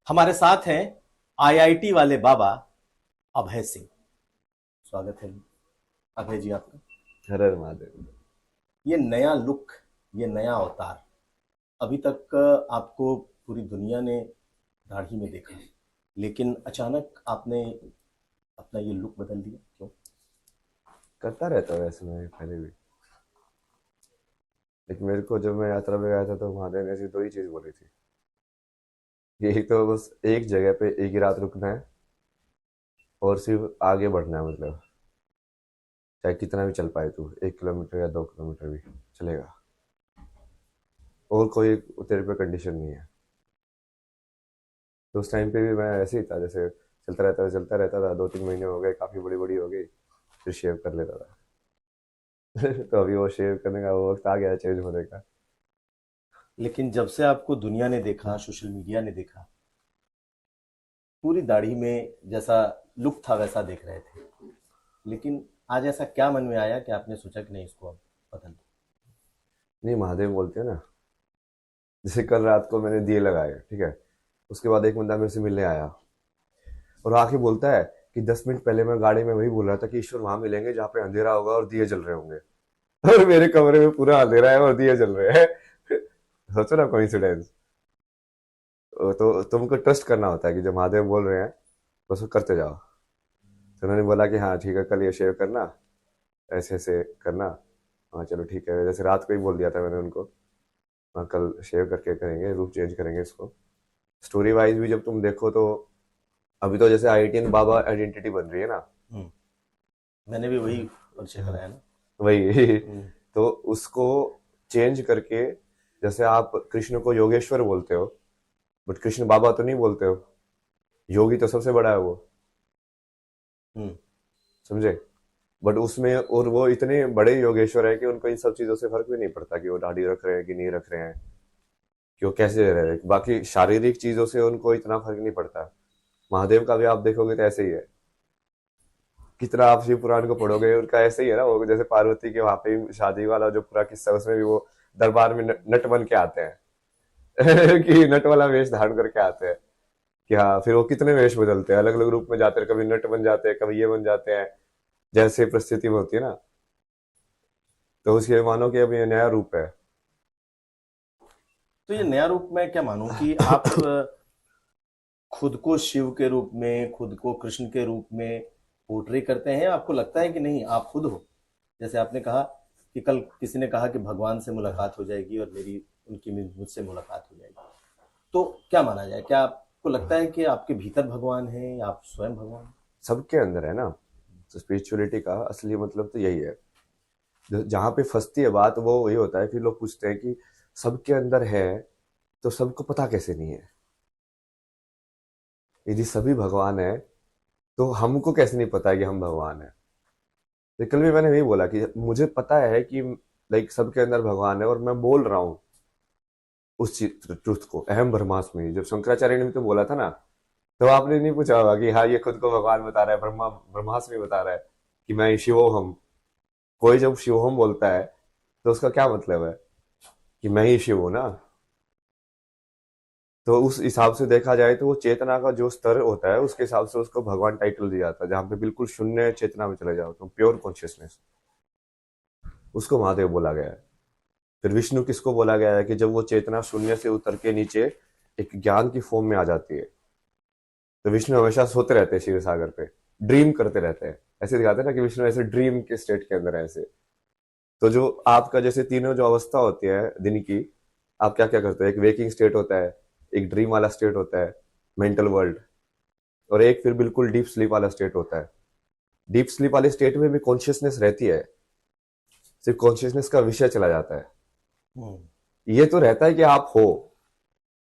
हमारे साथ हैं आईआईटी वाले बाबा अभय सिंह। स्वागत है अभय जी आपका। हर हर महादेव। ये नया लुक, ये नया अवतार, अभी तक आपको पूरी दुनिया ने दाढ़ी में देखा, लेकिन अचानक आपने अपना ये लुक बदल दिया, क्यों? करता रहता हूँ वैसे मैं पहले भी। लेकिन मेरे को जब मैं यात्रा पे गया था तो महादेव ने ऐसी दो ही चीज बोली थी कि एक तो बस एक जगह पे एक ही रात रुकना है और सिर्फ आगे बढ़ना है, मतलब चाहे कितना भी चल पाए तू, 1 किलोमीटर या 2 किलोमीटर भी चलेगा। और कोई तेरे पे कंडीशन नहीं है। तो उस टाइम पे भी मैं ऐसे ही था, जैसे चलता रहता था 2-3 महीने हो गए, काफी बड़ी बड़ी हो गई, फिर शेव कर लेता था। तो अभी वो शेव करने का वो वक्त आ गया चेंज होने का। लेकिन जब से आपको दुनिया ने देखा, सोशल मीडिया ने देखा, पूरी दाढ़ी में जैसा लुक था वैसा देख रहे थे, लेकिन आज ऐसा क्या मन में आया कि आपने सोचा कि नहीं, इसको अब बदल दो? नहीं, महादेव बोलते हैं ना। जैसे कल रात को मैंने दिए लगाए, ठीक है। उसके बाद एक बंदा मेरे से मिलने आया और आके बोलता है कि 10 मिनट पहले मैं गाड़ी में वही बोल रहा था कि ईश्वर वहां मिलेंगे जहाँ पे अंधेरा होगा और दिए जल रहे होंगे। और मेरे कमरे में पूरा अंधेरा है और दिए जल रहे हैं। सोचो ना, कोइंसिडेंस। तो तुमको ट्रस्ट करना होता है कि जो महादेव बोल रहे हैं बस वो करते जाओ। तो उन्होंने बोला कि हाँ ठीक है, कल ये शेव करना, ऐसे ऐसे करना। हाँ चलो ठीक है, जैसे रात को ही बोल दिया था मैंने उनको। हाँ कल शेव करके करेंगे, रूप चेंज करेंगे इसको। स्टोरी वाइज भी जब तुम देखो तो अभी तो जैसे आईटीएन बाबा आइडेंटिटी बन रही है ना। हम्म, मैंने भी वही परिचय कराया ना। वही। हम्म, तो उसको चेंज करके, जैसे आप कृष्ण को योगेश्वर बोलते हो बट कृष्ण बाबा तो नहीं बोलते हो। योगी तो सबसे बड़ा है वो, हम्म। समझे। बट उसमें और वो इतने बड़े योगेश्वर है कि उनको इन सब चीजों से फर्क भी नहीं पड़ता कि वो दाढ़ी रख रहे हैं कि नहीं रख रहे हैं, कि वो कैसे रह रहे हैं। बाकी शारीरिक चीजों से उनको इतना फर्क नहीं पड़ता। महादेव का भी आप देखोगे तो ऐसे ही है। कितना आप शिव पुराण को पढ़ोगे उनका ऐसे ही है ना। वो जैसे पार्वती के वहां पे शादी वाला जो पूरा किस्सा है, उसमें भी वो दरबार में नट बन के आते हैं। कि नट वाला वेश धारण करके आते हैं। कि हाँ, फिर वो कितने वेश बदलते हैं, अलग अलग रूप में जाते हैं, कभी नट बन जाते हैं, कभी ये बन जाते हैं, जैसे परिस्थिति में होती है ना। तो उसके मानो कि अब ये नया रूप है। तो ये नया रूप मैं क्या मानूं कि आप खुद को शिव के रूप में, खुद को कृष्ण के रूप में पोर्ट्रे करते हैं? आपको लगता है कि नहीं आप खुद हो? जैसे आपने कहा कि कल किसी ने कहा कि भगवान से मुलाकात हो जाएगी और मेरी उनकी मुझसे मुलाकात हो जाएगी, तो क्या माना जाए? क्या आपको लगता है कि आपके भीतर भगवान है या आप स्वयं भगवान हैं? सबके अंदर है ना। तो स्पिरिचुअलिटी का असली मतलब तो यही है। जहां पे फंसती है बात वो वही होता है, फिर लोग पूछते हैं कि सबके अंदर है तो सबको पता कैसे नहीं है। यदि सभी भगवान है तो हमको कैसे नहीं पता है कि हम भगवान है। तो कल भी मैंने वही बोला कि मुझे पता है कि लाइक सबके अंदर भगवान है और मैं बोल रहा हूँ उस चीज ट्रुथ को। अहम ब्रह्मास्मि जब शंकराचार्य ने भी तो बोला था ना, तो आपने नहीं पूछा होगा कि हाँ ये खुद को भगवान बता रहा है, ब्रह्मास्मि बता रहा है कि मैं शिवोहम। कोई जब शिवोहम बोलता है तो उसका क्या मतलब है कि मैं ही शिव हूं ना। तो उस हिसाब से देखा जाए तो वो चेतना का जो स्तर होता है उसके हिसाब से उसको भगवान टाइटल दिया जाता है। जहां पे बिल्कुल शून्य चेतना में चले जाओ तो प्योर कॉन्शियसनेस, उसको महादेव बोला गया है। फिर विष्णु किसको बोला गया है कि जब वो चेतना शून्य से उतर के नीचे एक ज्ञान की फॉर्म में आ जाती है। तो विष्णु हमेशा सोते रहते हैं क्षीर सागर पे, ड्रीम करते रहते हैं। ऐसे दिखाते हैं ना कि विष्णु ऐसे ड्रीम के स्टेट के अंदर है ऐसे। तो जो आपका जैसे तीनों जो अवस्था होती है दिन की, आप क्या क्या करते हो। एक वेकिंग स्टेट होता है, एक ड्रीम वाला स्टेट होता है, मेंटल वर्ल्ड, और एक फिर बिल्कुल डीप स्लीप वाला स्टेट होता है। डीप स्लीप वाले स्टेट में भी कॉन्शियसनेस रहती है, सिर्फ कॉन्शियसनेस का विषय चला जाता है। हम्म। ये तो रहता है कि आप हो,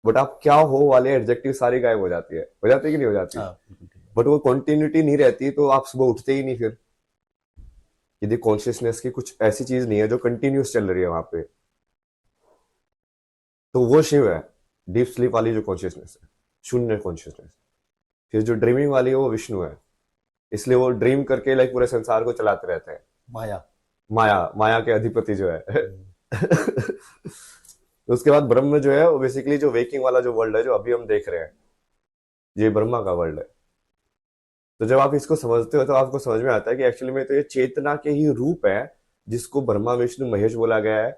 बट आप क्या हो वाले एडजेक्टिव सारी गायब हो जाती है कि नहीं हो जाती। हाँ, बिल्कुल ठीक है। बट वो कंटिन्यूटी नहीं रहती तो आप सुबह उठते ही नहीं फिर। यदि कॉन्शियसनेस की कुछ ऐसी चीज नहीं है जो कंटिन्यूस चल रही है वहां पे, तो वो शिव है। डीप स्लीप वाली जो कॉन्शियसनेस है, शून्य कॉन्शियसनेस। फिर जो ड्रीमिंग वाली है वो विष्णु है। इसलिए वो ड्रीम करके लाइक पूरे संसार को चलाते रहते हैं। माया। माया, माया के अधिपति जो है। हम्म। उसके बाद ब्रह्म जो है वो बेसिकली जो वेकिंग वाला जो वर्ल्ड है जो अभी हम देख रहे हैं, ये ब्रह्मा का वर्ल्ड है। तो जब आप इसको समझते हो तो आपको समझ में आता है कि एक्चुअली में तो ये चेतना के ही रूप है, जिसको ब्रह्मा विष्णु महेश बोला गया है।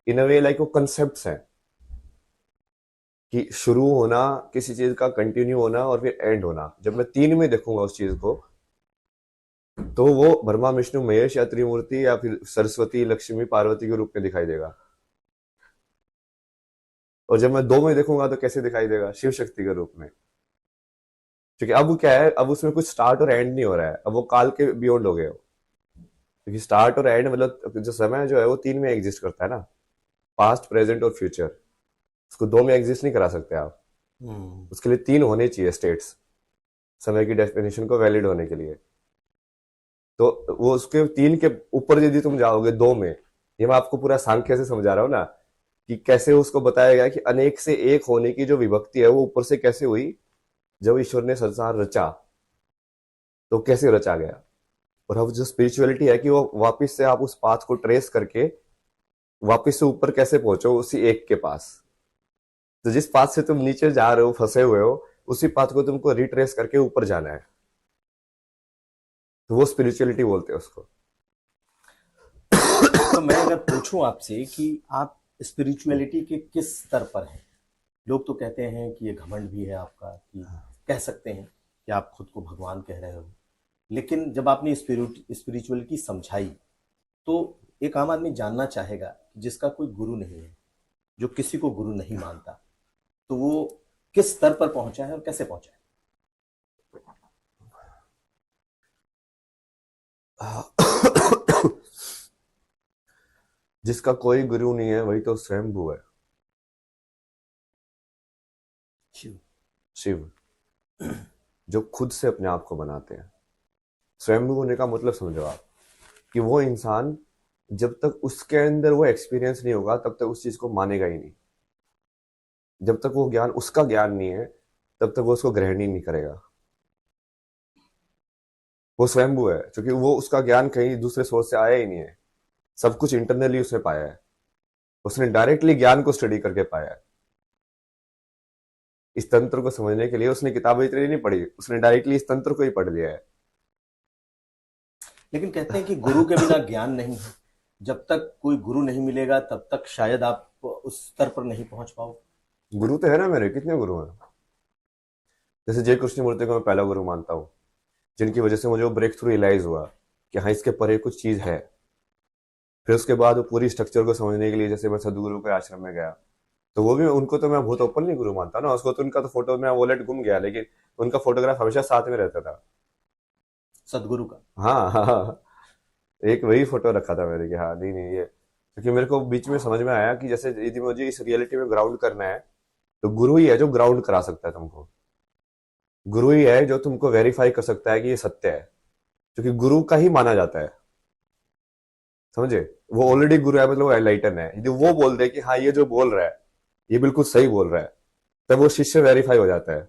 इन अ वे लाइक वो कंसेप्ट हैं कि शुरू होना किसी चीज का, कंटिन्यू होना और फिर एंड होना। जब मैं तीन में देखूंगा उस चीज को, तो वो ब्रह्मा विष्णु महेश या त्रिमूर्ति या फिर सरस्वती लक्ष्मी पार्वती के रूप में दिखाई देगा। और जब मैं दो में देखूंगा तो कैसे दिखाई देगा? शिव शक्ति के रूप में। क्योंकि अब क्या है, अब उसमें कुछ स्टार्ट और एंड नहीं हो रहा है, अब वो काल के बियॉन्ड हो गए हो। क्योंकि स्टार्ट और एंड मतलब जो समय जो है वो तीन में एग्जिस्ट करता है ना, पास्ट प्रेजेंट और फ्यूचर। उसको दो में एग्जिस्ट नहीं करा सकते आप। उसके लिए तीन होने चाहिए स्टेट्स, समय की डेफिनेशन को वैलिड होने के लिए। तो वो उसके तीन के ऊपर यदि तुम जाओगे दो में, ये मैं आपको पूरा सांख्य से समझा रहा हूँ ना, कि कैसे उसको बताया गया कि अनेक से एक होने की जो विभक्ति है वो ऊपर से कैसे हुई। जब ईश्वर ने संसार रचा तो कैसे रचा गया। और अब जो स्पिरिचुअलिटी है कि वो वापस से आप उस पाथ को ट्रेस करके वापस से ऊपर कैसे पहुंचो उसी एक के पास। तो जिस पाथ से तुम नीचे जा रहे हो, फंसे हुए हो, उसी पाथ को तुमको रिट्रेस करके ऊपर जाना है। तो वो स्पिरिचुअलिटी बोलते हैं उसको। तो मैं अगर पूछूं आपसे कि आप स्पिरिचुअलिटी के किस स्तर पर हैं? लोग तो कहते हैं कि ये घमंड भी है आपका, कि कह सकते हैं कि आप खुद को भगवान कह रहे हो। लेकिन जब आपने स्पिरिचुअलिटी समझाई, तो एक आम आदमी जानना चाहेगा कि जिसका कोई गुरु नहीं है, जो किसी को गुरु नहीं मानता, तो वो किस स्तर पर पहुंचा है और कैसे पहुंचा है? जिसका कोई गुरु नहीं है वही तो स्वयंभू है, शिव। शिव, जो खुद से अपने आप को बनाते हैं। स्वयंभू होने का मतलब समझो आप, कि वो इंसान जब तक उसके अंदर वो एक्सपीरियंस नहीं होगा तब तक उस चीज को मानेगा ही नहीं। जब तक वो ज्ञान उसका ज्ञान नहीं है तब तक वो उसको ग्रहण ही नहीं करेगा। वो स्वयंभू है क्योंकि वो उसका ज्ञान कहीं दूसरे सोर्स से आया ही नहीं है। सब कुछ इंटरनली उसने पाया है। उसने डायरेक्टली ज्ञान को स्टडी करके पाया है। इस तंत्र को समझने के लिए उसने किताबें इतनी नहीं पढ़ी, उसने डायरेक्टली इस तंत्र को ही पढ़ लिया है। लेकिन कहते हैं कि गुरु के बिना ज्ञान नहीं है। जब तक कोई गुरु नहीं मिलेगा तब तक शायद आप उस स्तर पर नहीं पहुंच पाओ। गुरु तो है ना मेरे, कितने गुरु हैं। जैसे जय कृष्ण मूर्ति को मैं पहला गुरु मानता हूँ, जिनकी वजह से मुझे वो ब्रेक थ्रू रियलाइज हुआ कि हाँ इसके परे कुछ चीज है। फिर उसके बाद वो पूरी स्ट्रक्चर को समझने के लिए जैसे मैं सदगुरु के आश्रम में गया, तो वो भी उनको तो मैं बहुत ओपनली गुरु मानता ना। उसको तो उनका तो फोटो में वॉलेट गुम गया, लेकिन उनका फोटोग्राफ हमेशा साथ में रहता था। सदगुरु का। हाँ हाँ हाँ। एक वही फोटो रखा था मैंने कि हाँ नहीं नहीं ये, क्योंकि मेरे को बीच में समझ में आया कि जैसे यदि मुझे इस रियलिटी में ग्राउंड करना है तो गुरु ही है जो ग्राउंड करा सकता है तुमको। गुरु ही है जो तुमको वेरीफाई कर सकता है कि ये सत्य है, क्योंकि गुरु का ही माना जाता है। समझे? वो ऑलरेडी गुरु है, मतलब वो एनलाइटन है। यदि वो बोल दे कि हाँ ये जो बोल रहा है ये बिल्कुल सही बोल रहा है, तब वो शिष्य वेरीफाई हो जाता है।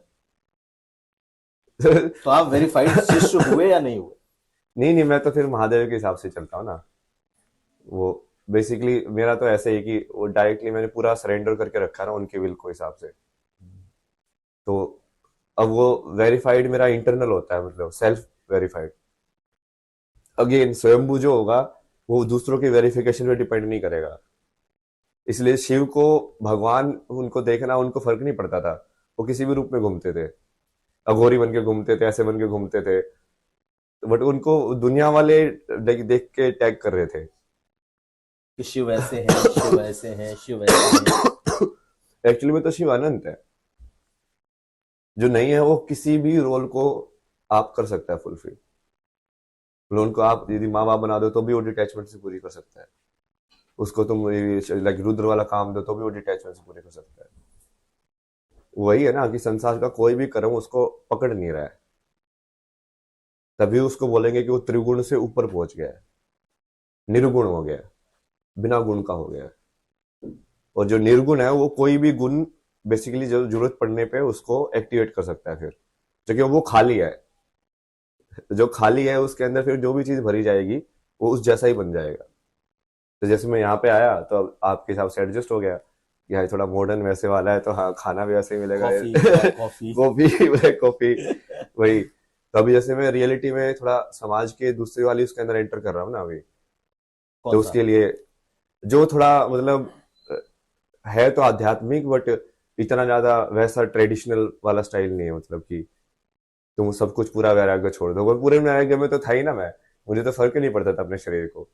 तो आप वेरीफाइड शिष्य हुए या नहीं हुए? नहीं नहीं, मैं तो फिर महादेव के हिसाब से चलता हूँ ना। वो बेसिकली मेरा तो ऐसे ही कि वो डायरेक्टली मैंने पूरा सरेंडर करके रखा ना उनके विल को हिसाब से। तो अब वो वेरीफाइड मेरा इंटरनल होता है, मतलब सेल्फ वेरीफाइड। अगेन स्वयंभू जो होगा वो दूसरों की वेरिफिकेशन पे डिपेंड नहीं करेगा। इसलिए शिव को भगवान उनको देखना उनको फर्क नहीं पड़ता था। वो किसी भी रूप में घूमते थे, अघोरी बन के घूमते थे, ऐसे बन के घूमते थे, बट उनको दुनिया वाले देख के टैग कर रहे थे। कि शिव ऐसे हैं, शिव ऐसे हैं, शिव ऐसे हैं। एक्चुअली में तो शिव अनंत है। जो नहीं है वो किसी भी रोल को आप कर सकता है फुलफिल। मतलब उनको आप यदि माँ बाप बना दो तो भी वो डिटैचमेंट से पूरी कर सकता है। उसको तुम लाइक रुद्र वाला काम दो तो भी वो डिटैचमेंट से पूरी कर सकता है। वही है ना कि संसार का कोई भी कर्म उसको पकड़ नहीं रहा है, तभी उसको बोलेंगे कि वो त्रिगुण से ऊपर पहुंच गया है, निर्गुण हो गया है, बिना गुण का हो गया है। और जो निर्गुण है वो कोई भी गुण बेसिकली जो जरूरत पड़ने पे उसको एक्टिवेट कर सकता है फिर, क्योंकि वो खाली है। जो खाली है उसके अंदर फिर जो भी चीज भरी जाएगी वो उस जैसा ही बन जाएगा। तो जैसे मैं यहाँ पे आया तो अब आपके हिसाब से एडजस्ट हो गया, कि हाँ थोड़ा मॉडर्न वैसे वाला है तो हाँ खाना भी वैसे ही मिलेगा। Coffee, black coffee. Coffee black coffee वही। तो अभी जैसे मैं रियलिटी में थोड़ा समाज के दूसरी वाली उसके अंदर एंटर कर रहा हूँ ना अभी, कौन तो सा? उसके लिए जो थोड़ा मतलब है तो आध्यात्मिक, बट इतना ज्यादा वैसा ट्रेडिशनल वाला स्टाइल नहीं है, मतलब कि तुम सब कुछ पूरा वैराग्य छोड़ दो। पूरे वैराग्य में तो था ही ना मैं, मुझे तो फर्क ही नहीं पड़ता था अपने शरीर को।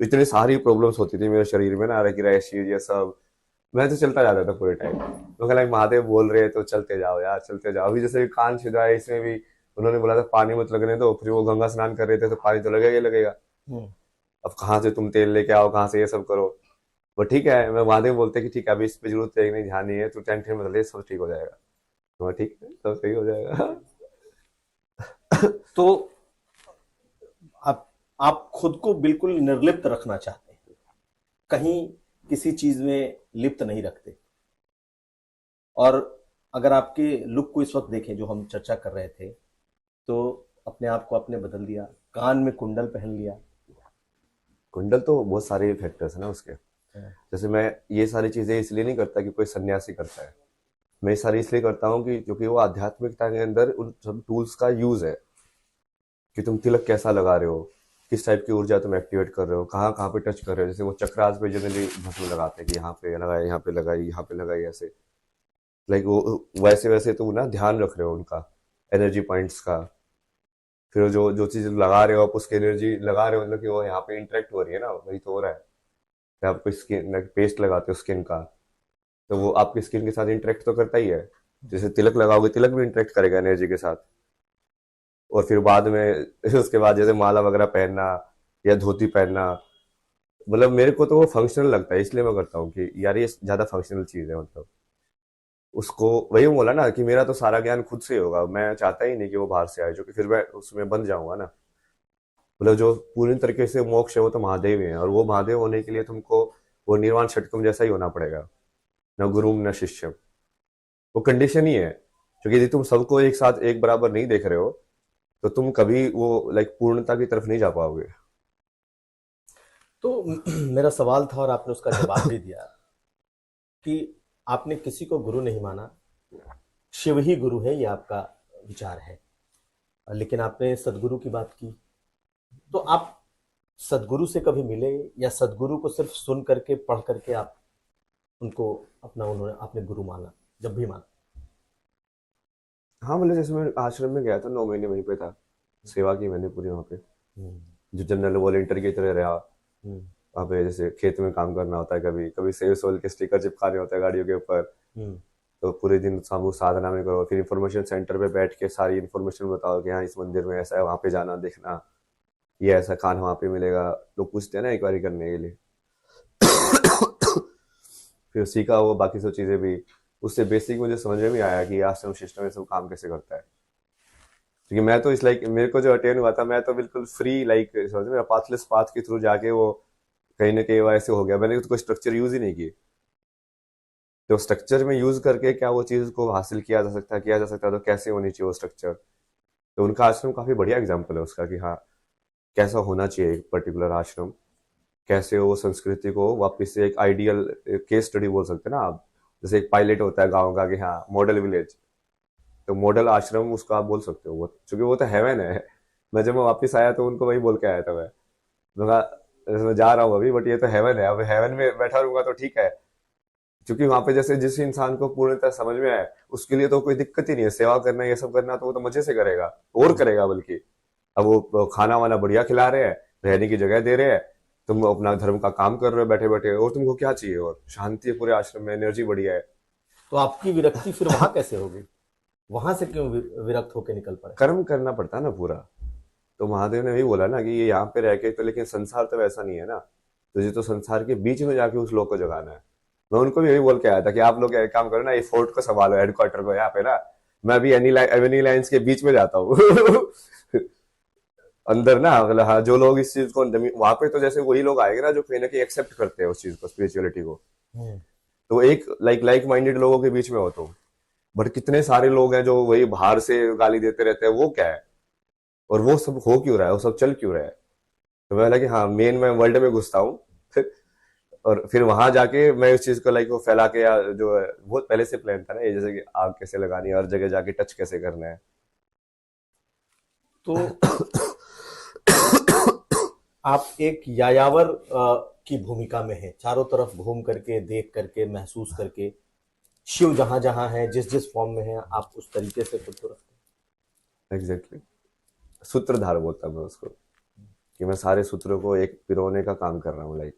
इतनी सारी प्रॉब्लम्स होती थी मेरे शरीर में ना, कि रैशेज ये सब, मैं तो चलता जाता था पूरे टाइम। तो लाइक महादेव बोल रहे हैं तो चलते जाओ यार चलते जाओ। अभी जैसे कान छिदवाए इसमें भी उन्होंने बोला था पानी मत लगने दो, फिर वो गंगा स्नान कर रहे थे तो पानी तो लगेगा ही लगेगा। हम्म। अब कहाँ से तुम तेल लेके आओ, कहाँ से ये सब करो। वो ठीक है, मैं महादेव बोलते कि ठीक है अभी इस पे जरूरत है नहीं, ध्यान नहीं है, तू टेंशन मत ले, सब ठीक हो जाएगा। तो ठीक है सब सही हो जाएगा। तो आप आप खुद को बिल्कुल निर्लिप्त रखना चाहते हैं, कहीं किसी चीज में लिप्त नहीं रखते। और अगर आपके लुक को इस वक्त देखें जो हम चर्चा कर रहे थे, तो अपने आप को आपने बदल दिया, कान में कुंडल पहन लिया। कुंडल तो बहुत सारे फैक्टर्स है ना उसके। जैसे मैं ये सारी चीजें इसलिए नहीं करता कि कोई सन्यासी करता है, मैं ये सारी इसलिए करता हूँ कि क्योंकि वो आध्यात्मिकता के अंदर उन सब टूल्स का यूज है, कि तुम तिलक कैसा लगा रहे हो, किस टाइप की ऊर्जा तुम एक्टिवेट कर रहे हो, कहाँ कहाँ पे टच कर रहे हो। जैसे वो चक्रास पे जनरली भस्म लगाते हैं कि यहाँ पे लगाए, यहाँ पे लगाई, यहाँ पे लगाई, ऐसे लाइक वो वैसे वैसे तुम ना ध्यान रख रहे हो उनका, एनर्जी पॉइंट्स का। फिर जो जो चीज लगा रहे हो आप उसकी एनर्जी लगा रहे हो, मतलब कि वो यहाँ पे इंटरेक्ट हो रही है ना, वही तो हो रहा है। फिर आप कोई स्किन पेस्ट लगाते हो स्किन का, तो वो आपकी स्किन के साथ इंटरेक्ट तो करता ही है। जैसे तिलक लगाओगे, तिलक भी इंटरेक्ट करेगा एनर्जी के साथ। और फिर बाद में उसके बाद जैसे माला वगैरह पहनना या धोती पहनना, मतलब मेरे को तो वो फंक्शनल लगता है, इसलिए मैं करता हूँ कि यार ये ज्यादा फंक्शनल चीज है। मतलब उसको वही बोला ना कि मेरा तो सारा ज्ञान खुद से ही होगा, मैं चाहता ही नहीं कि वो बाहर से आए, जो कि फिर मैं उसमें बन जाऊंगा ना। मतलब जो पूरी तरीके से मोक्ष है वो तो महादेव ही है, और वो महादेव होने के लिए तुमको वो निर्वाण षटकम जैसा ही होना पड़ेगा, न गुरुम न शिष्यम। वो कंडीशन ही है, क्योंकि यदि तुम सबको एक साथ एक बराबर नहीं देख रहे हो तो तुम कभी वो लाइक पूर्णता की तरफ नहीं जा पाओगे। तो मेरा सवाल था और आपने उसका जवाब भी दिया कि आपने किसी को गुरु नहीं माना, शिव ही गुरु है, ये आपका विचार है। लेकिन आपने सदगुरु की बात की, तो आप सदगुरु से कभी मिले, या सदगुरु को सिर्फ सुन करके पढ़ करके आप उनको अपना उन्होंने आपने गुरु माना जब भी माना? हाँ मतलब जैसे मैं आश्रम में गया था, 9 महीने वहीं पे था, सेवा की मैंने पूरी वहाँ पे, हम्म। जो जनरल वॉलेंटियर की तरह रहा। हम्म। वहाँ पे जैसे खेत में काम करना होता है, कभी कभी सेव सोल के स्टिकर चिपकाने होते हैं गाड़ियों के ऊपर। हम्म। तो पूरे दिन सामूहिक साधना में करो, फिर इंफॉर्मेशन सेंटर पे बैठ के सारी इन्फॉर्मेशन बताओ कि हाँ इस मंदिर में ऐसा है, वहाँ पे जाना देखना, ये ऐसा खाना वहाँ पे मिलेगा। लोग पूछते हैं ना इंक्वायरी करने के लिए। फिर सीखा वो बाकी सब चीजें भी, उससे बेसिक मुझे समझ में भी आया कि आश्रम सिस्टम में सब काम कैसे करता है। क्योंकि मैं तो इस लाइक मेरे को जो अटेंड हुआ था, मैं तो बिल्कुल फ्री लाइक समझ में पाथलेस पाथ के थ्रू जाके वो कहीं ना कहीं वैसे हो गया। मैंने तो कोई स्ट्रक्चर यूज ही नहीं की। तो स्ट्रक्चर में यूज करके क्या वो चीज को हासिल किया जा सकता तो कैसे होनी चाहिए वो स्ट्रक्चर। तो उनका आश्रम काफी बढ़िया एग्जाम्पल है उसका, कि हाँ कैसा होना चाहिए एक पर्टिकुलर आश्रम, कैसे वो संस्कृति को वापस से एक आइडियल केस स्टडी बोल सकते हैं ना आप। जैसे एक पायलट होता है गाँव का कि हाँ मॉडल विलेज, तो मॉडल आश्रम उसको आप बोल सकते हो। वो क्योंकि वो तो हेवन है। मैं जब मैं वापस आया तो उनको वही बोल के आया था मैं जा रहा हूँ अभी, बट ये तो हेवन है, अब हेवन में बैठा रहूंगा तो ठीक है। क्योंकि वहां पे जैसे जिस इंसान को पूर्णतः समझ में आए उसके लिए तो कोई दिक्कत ही नहीं है, सेवा करना ये सब करना तो वो तो मजे से करेगा, और करेगा बल्कि। अब वो खाना वाना बढ़िया खिला रहे हैं, रहने की जगह दे रहे हैं, तुम अपना धर्म का काम कर रहे हो बैठे बैठे, और तुमको क्या चाहिए। और शांति है पूरे आश्रम में, एनर्जी बढ़िया है। तो आपकी विरक्ति फिर वहां कैसे होगी? वहां से क्यों विरक्त होकर निकल पड़े? कर्म करना पड़ता है ना पूरा। तो महादेव ने भी बोला ना कि ये यहाँ पे रह के तो, लेकिन संसार तो वैसा नहीं है ना, तुझे तो संसार के बीच में जाके उस लोग को जगाना है। मैं उनको भी यही बोल के आया था कि आप लोग एक काम करो ना, ये फोर्ट को संभालो, हेडक्वार्टर को यहाँ पे ना, मैं अभी एनी लाइन्स के बीच में जाता हूँ। अंदर ना, मतलब हाँ जो लोग इस चीज को वहां पे, तो जैसे वही लोग आएंगे ना जो कहीं ना कहीं एक्सेप्ट करते हैं उस चीज को, स्पिरिचुअलिटी को। हम्म। तो एक लाइक माइंडेड लोगों के बीच में हो तो। बट कितने सारे लोग हैं जो वही बाहर से गाली देते रहते हैं, वो क्या है, और वो सब हो क्यों रहा है, वो सब चल क्यों रहा है। तो मैं लगा कि हाँ मेन मैं वर्ल्ड में घुसता हूँ। और फिर वहां जाके मैं उस चीज को लाइक वो फैला के, या जो है बहुत पहले से प्लान था ना ये, जैसे कि आग कैसे लगानी है, हर जगह जाके टच कैसे करना है। तो आप एक यायावर की भूमिका में हैं, चारों तरफ घूम करके, देख करके, महसूस करके, शिव जहां जहां है, जिस जिस फॉर्म में है, आप उस तरीके से खुद को रखते एग्जैक्टली, सूत्रधार बोलता मैं उसको, कि मैं सारे सूत्रों को एक पिरोने का काम कर रहा हूँ, लाइक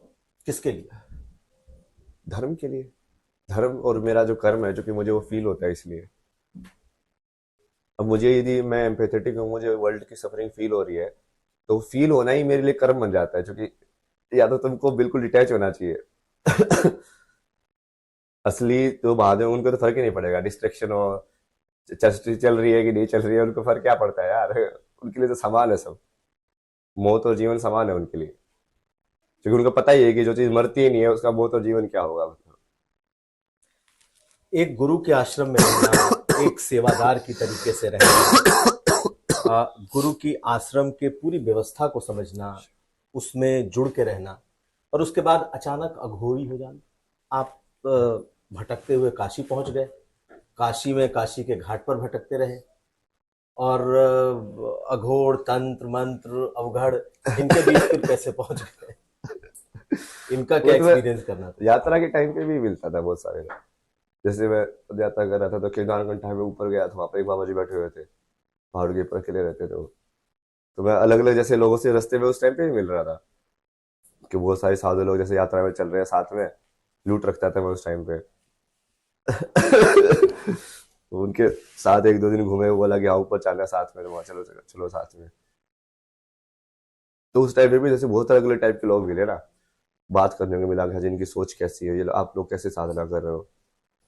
हैं। किसके लिए? धर्म के लिए। धर्म और मेरा जो कर्म है, जो कि मुझे वो फील होता है, इसलिए। अब मुझे यदि मैं एम्पैथेटिक हूँ, मुझे वर्ल्ड की सफरिंग फील हो रही है, तो फील होना ही मेरे लिए कर्म बन जाता है, क्योंकि या तो तुमको बिल्कुल डिटैच होना चाहिए। असली तो महादेव, उनको तो फर्क ही नहीं पड़ेगा, डिस्ट्रैक्शन हो, चष्टी चल रही है कि नहीं चल रही है, उनको फर्क क्या पड़ता है यार। उनके लिए तो समान है सब, मौत और जीवन समान है उनके लिए, क्योंकि उनको पता ही है कि जो चीज मरती ही नहीं है उसका मौत और जीवन क्या होगा। एक गुरु के आश्रम में रहना, एक सेवादार की तरीके से रहना, गुरु की आश्रम के पूरी व्यवस्था को समझना, उसमें जुड़ के रहना, और उसके बाद अचानक अघोरी हो जाना। आप भटकते हुए काशी पहुंच गए, काशी में काशी के घाट पर भटकते रहे, और अघोर, तंत्र मंत्र, अवघड़, इनके बीच फिर कैसे पहुंच गए? इनका वो क्या तो मैं एक्सपीरियंस करना था? यात्रा के टाइम पे भी मिलता था बहुत सारे लोग। जैसे मैं यात्रा कर रहा था तो केदारगंज टाइम में ऊपर गया था, वहां पे एक बाबा जी बैठे हुए थे, पहाड़ के ऊपर अकेले रहते थे वो। तो मैं अलग अलग जैसे लोगों से रास्ते में उस टाइम पे भी मिल रहा था, कि बहुत सारे साधु लोग जैसे यात्रा में चल रहे हैं साथ में, लूट रखता था मैं उस टाइम पे। तो उनके साथ एक दो दिन घूमे, वो बोला कि हाँ ऊपर चलना है साथ में, तो वहाँ चलो चलो चलो साथ में। तो उस टाइम पे भी जैसे बहुत अलग अलग टाइप के लोग मिले ना, बात करने को मिला कि हाँ, जिनकी सोच कैसी है, ये आप लोग कैसे साधना कर रहे हो,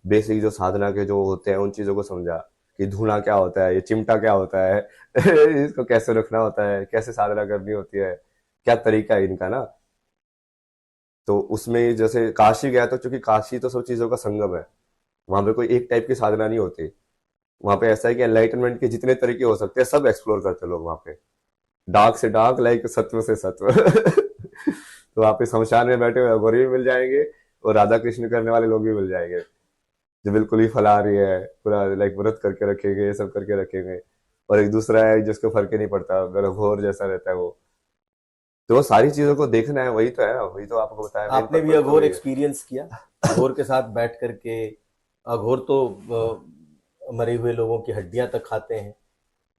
बेसिक जो साधना के जो होते हैं उन चीजों को समझा, कि धुना क्या होता है, ये चिमटा क्या होता है, इसको कैसे रखना होता है, कैसे साधना करनी होती है, क्या तरीका है इनका ना। तो उसमें जैसे काशी गया तो, चूंकि काशी तो सब चीजों का संगम है, वहां पे कोई एक टाइप की साधना नहीं होती। वहां पे ऐसा है कि एनलाइटनमेंट के जितने तरीके हो सकते हैं सब एक्सप्लोर करते हैं लोग वहां पे, डार्क से डार्क, लाइक सत्व से सत्व। तो वहां पे शमशान में बैठे हुए अघोरी भी मिल जाएंगे, और राधा कृष्ण करने वाले लोग भी मिल जाएंगे, जो बिल्कुल ही फलाहारी है, पूरा लाइक व्रत करके रखेंगे, ये सब करके रखेंगे। और एक दूसरा है जिसको फर्क ही नहीं पड़ता, मेरा घोर जैसा रहता है वो। तो वो सारी चीजों को देखना है, वही तो है ना, वही तो आपको बताया, मेन आपने भी पर्पज तो अघोर वही है। एक्सपीरियंस किया? अघोर के साथ बैठ करके, अघोर तो मरे हुए लोगों की हड्डियां तक खाते हैं,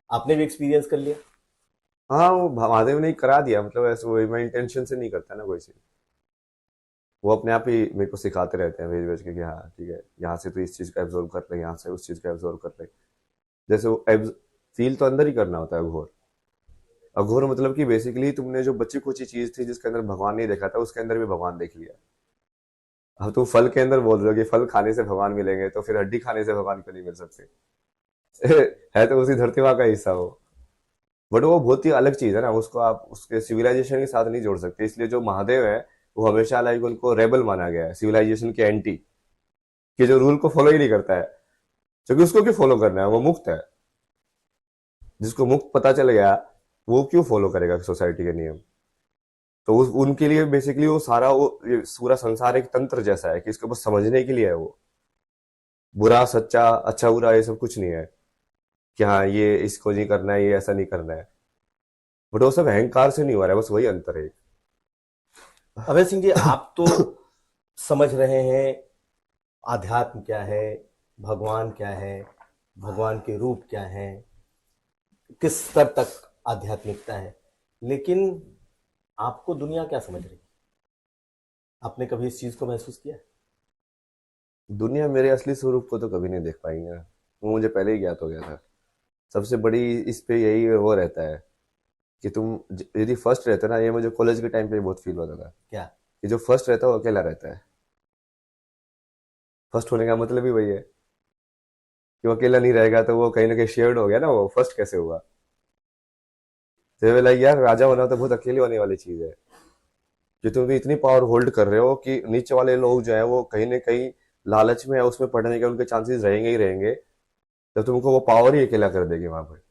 आपने भी एक्सपीरियंस कर लिया? हाँ, वो महादेव ने ही करा दिया, मतलब ऐसे वो मैं इंटेंशन से नहीं करता ना कोई चीज, वो अपने आप ही मेरे को सिखाते रहते हैं भेज भेज के, कि हाँ ठीक है, यहाँ से तो इस चीज का एब्जॉर्व कर ले, यहाँ से उस चीज का एब्जॉर्व कर ले। जैसे वो फील तो अंदर ही करना होता है अघोर। अघोर मतलब कि बेसिकली तुमने जो बच्ची कुची चीज थी जिसके अंदर भगवान नहीं देखा था, उसके अंदर भी भगवान देख लिया। अब तुम फल के अंदर बोल रहे हो कि फल खाने से भगवान मिलेंगे, तो फिर हड्डी खाने से भगवान क्यों नहीं मिल सकते? है तो उसी धरती माँ का हिस्सा हो। बट वो बहुत ही अलग चीज है ना, उसको आप उसके सिविलाइजेशन के साथ नहीं जोड़ सकते, इसलिए जो महादेव है वो हमेशा लाइक उनको रेबल माना गया है, सिविलाइजेशन के एंटी, कि जो रूल को फॉलो ही नहीं करता है। क्योंकि उसको क्यों फॉलो करना है, वो मुक्त है। जिसको मुक्त पता चल गया, वो क्यों फॉलो करेगा सोसाइटी के नियम? तो उनके लिए बेसिकली वो सारा, वो ये पूरा संसार एक तंत्र जैसा है, कि इसको बस समझने के लिए है वो। बुरा सच्चा, अच्छा बुरा, ये सब कुछ नहीं है, कि हाँ ये इसको नहीं करना है, ये ऐसा नहीं करना है। बट वो सब अहंकार से नहीं हो रहा है, बस वही अंतर है। अभय सिंह जी, आप तो समझ रहे हैं आध्यात्म क्या है, भगवान क्या है, भगवान के रूप क्या है, किस स्तर तक आध्यात्मिकता है, लेकिन आपको दुनिया क्या समझ रही है? आपने कभी इस चीज को महसूस किया? दुनिया मेरे असली स्वरूप को तो कभी नहीं देख पाएंगे, वो मुझे पहले ही ज्ञात हो गया था। सबसे बड़ी इस पे यही वो रहता है, कि तुम यदि फर्स्ट रहते ना, ये मुझे कॉलेज के टाइम पे बहुत फील होता था, क्या? कि जो फर्स्ट रहता है वो अकेला रहता है। फर्स्ट होने का मतलब ही वही है, कि वो अकेला नहीं रहेगा, तो वो कहीं ना कहीं शेयर्ड हो गया ना, वो फर्स्ट कैसे हुआ? तो लाइक यार, राजा होना तो बहुत अकेले होने वाली चीज है, कि तुम भी इतनी पावर होल्ड कर रहे हो कि नीचे वाले लोग जो है वो कहीं ना कहीं लालच में है, उसमें पढ़ने के उनके चांसेस रहेंगे ही रहेंगे, तो तुमको वो पावर ही अकेला कर देगी वहां पर।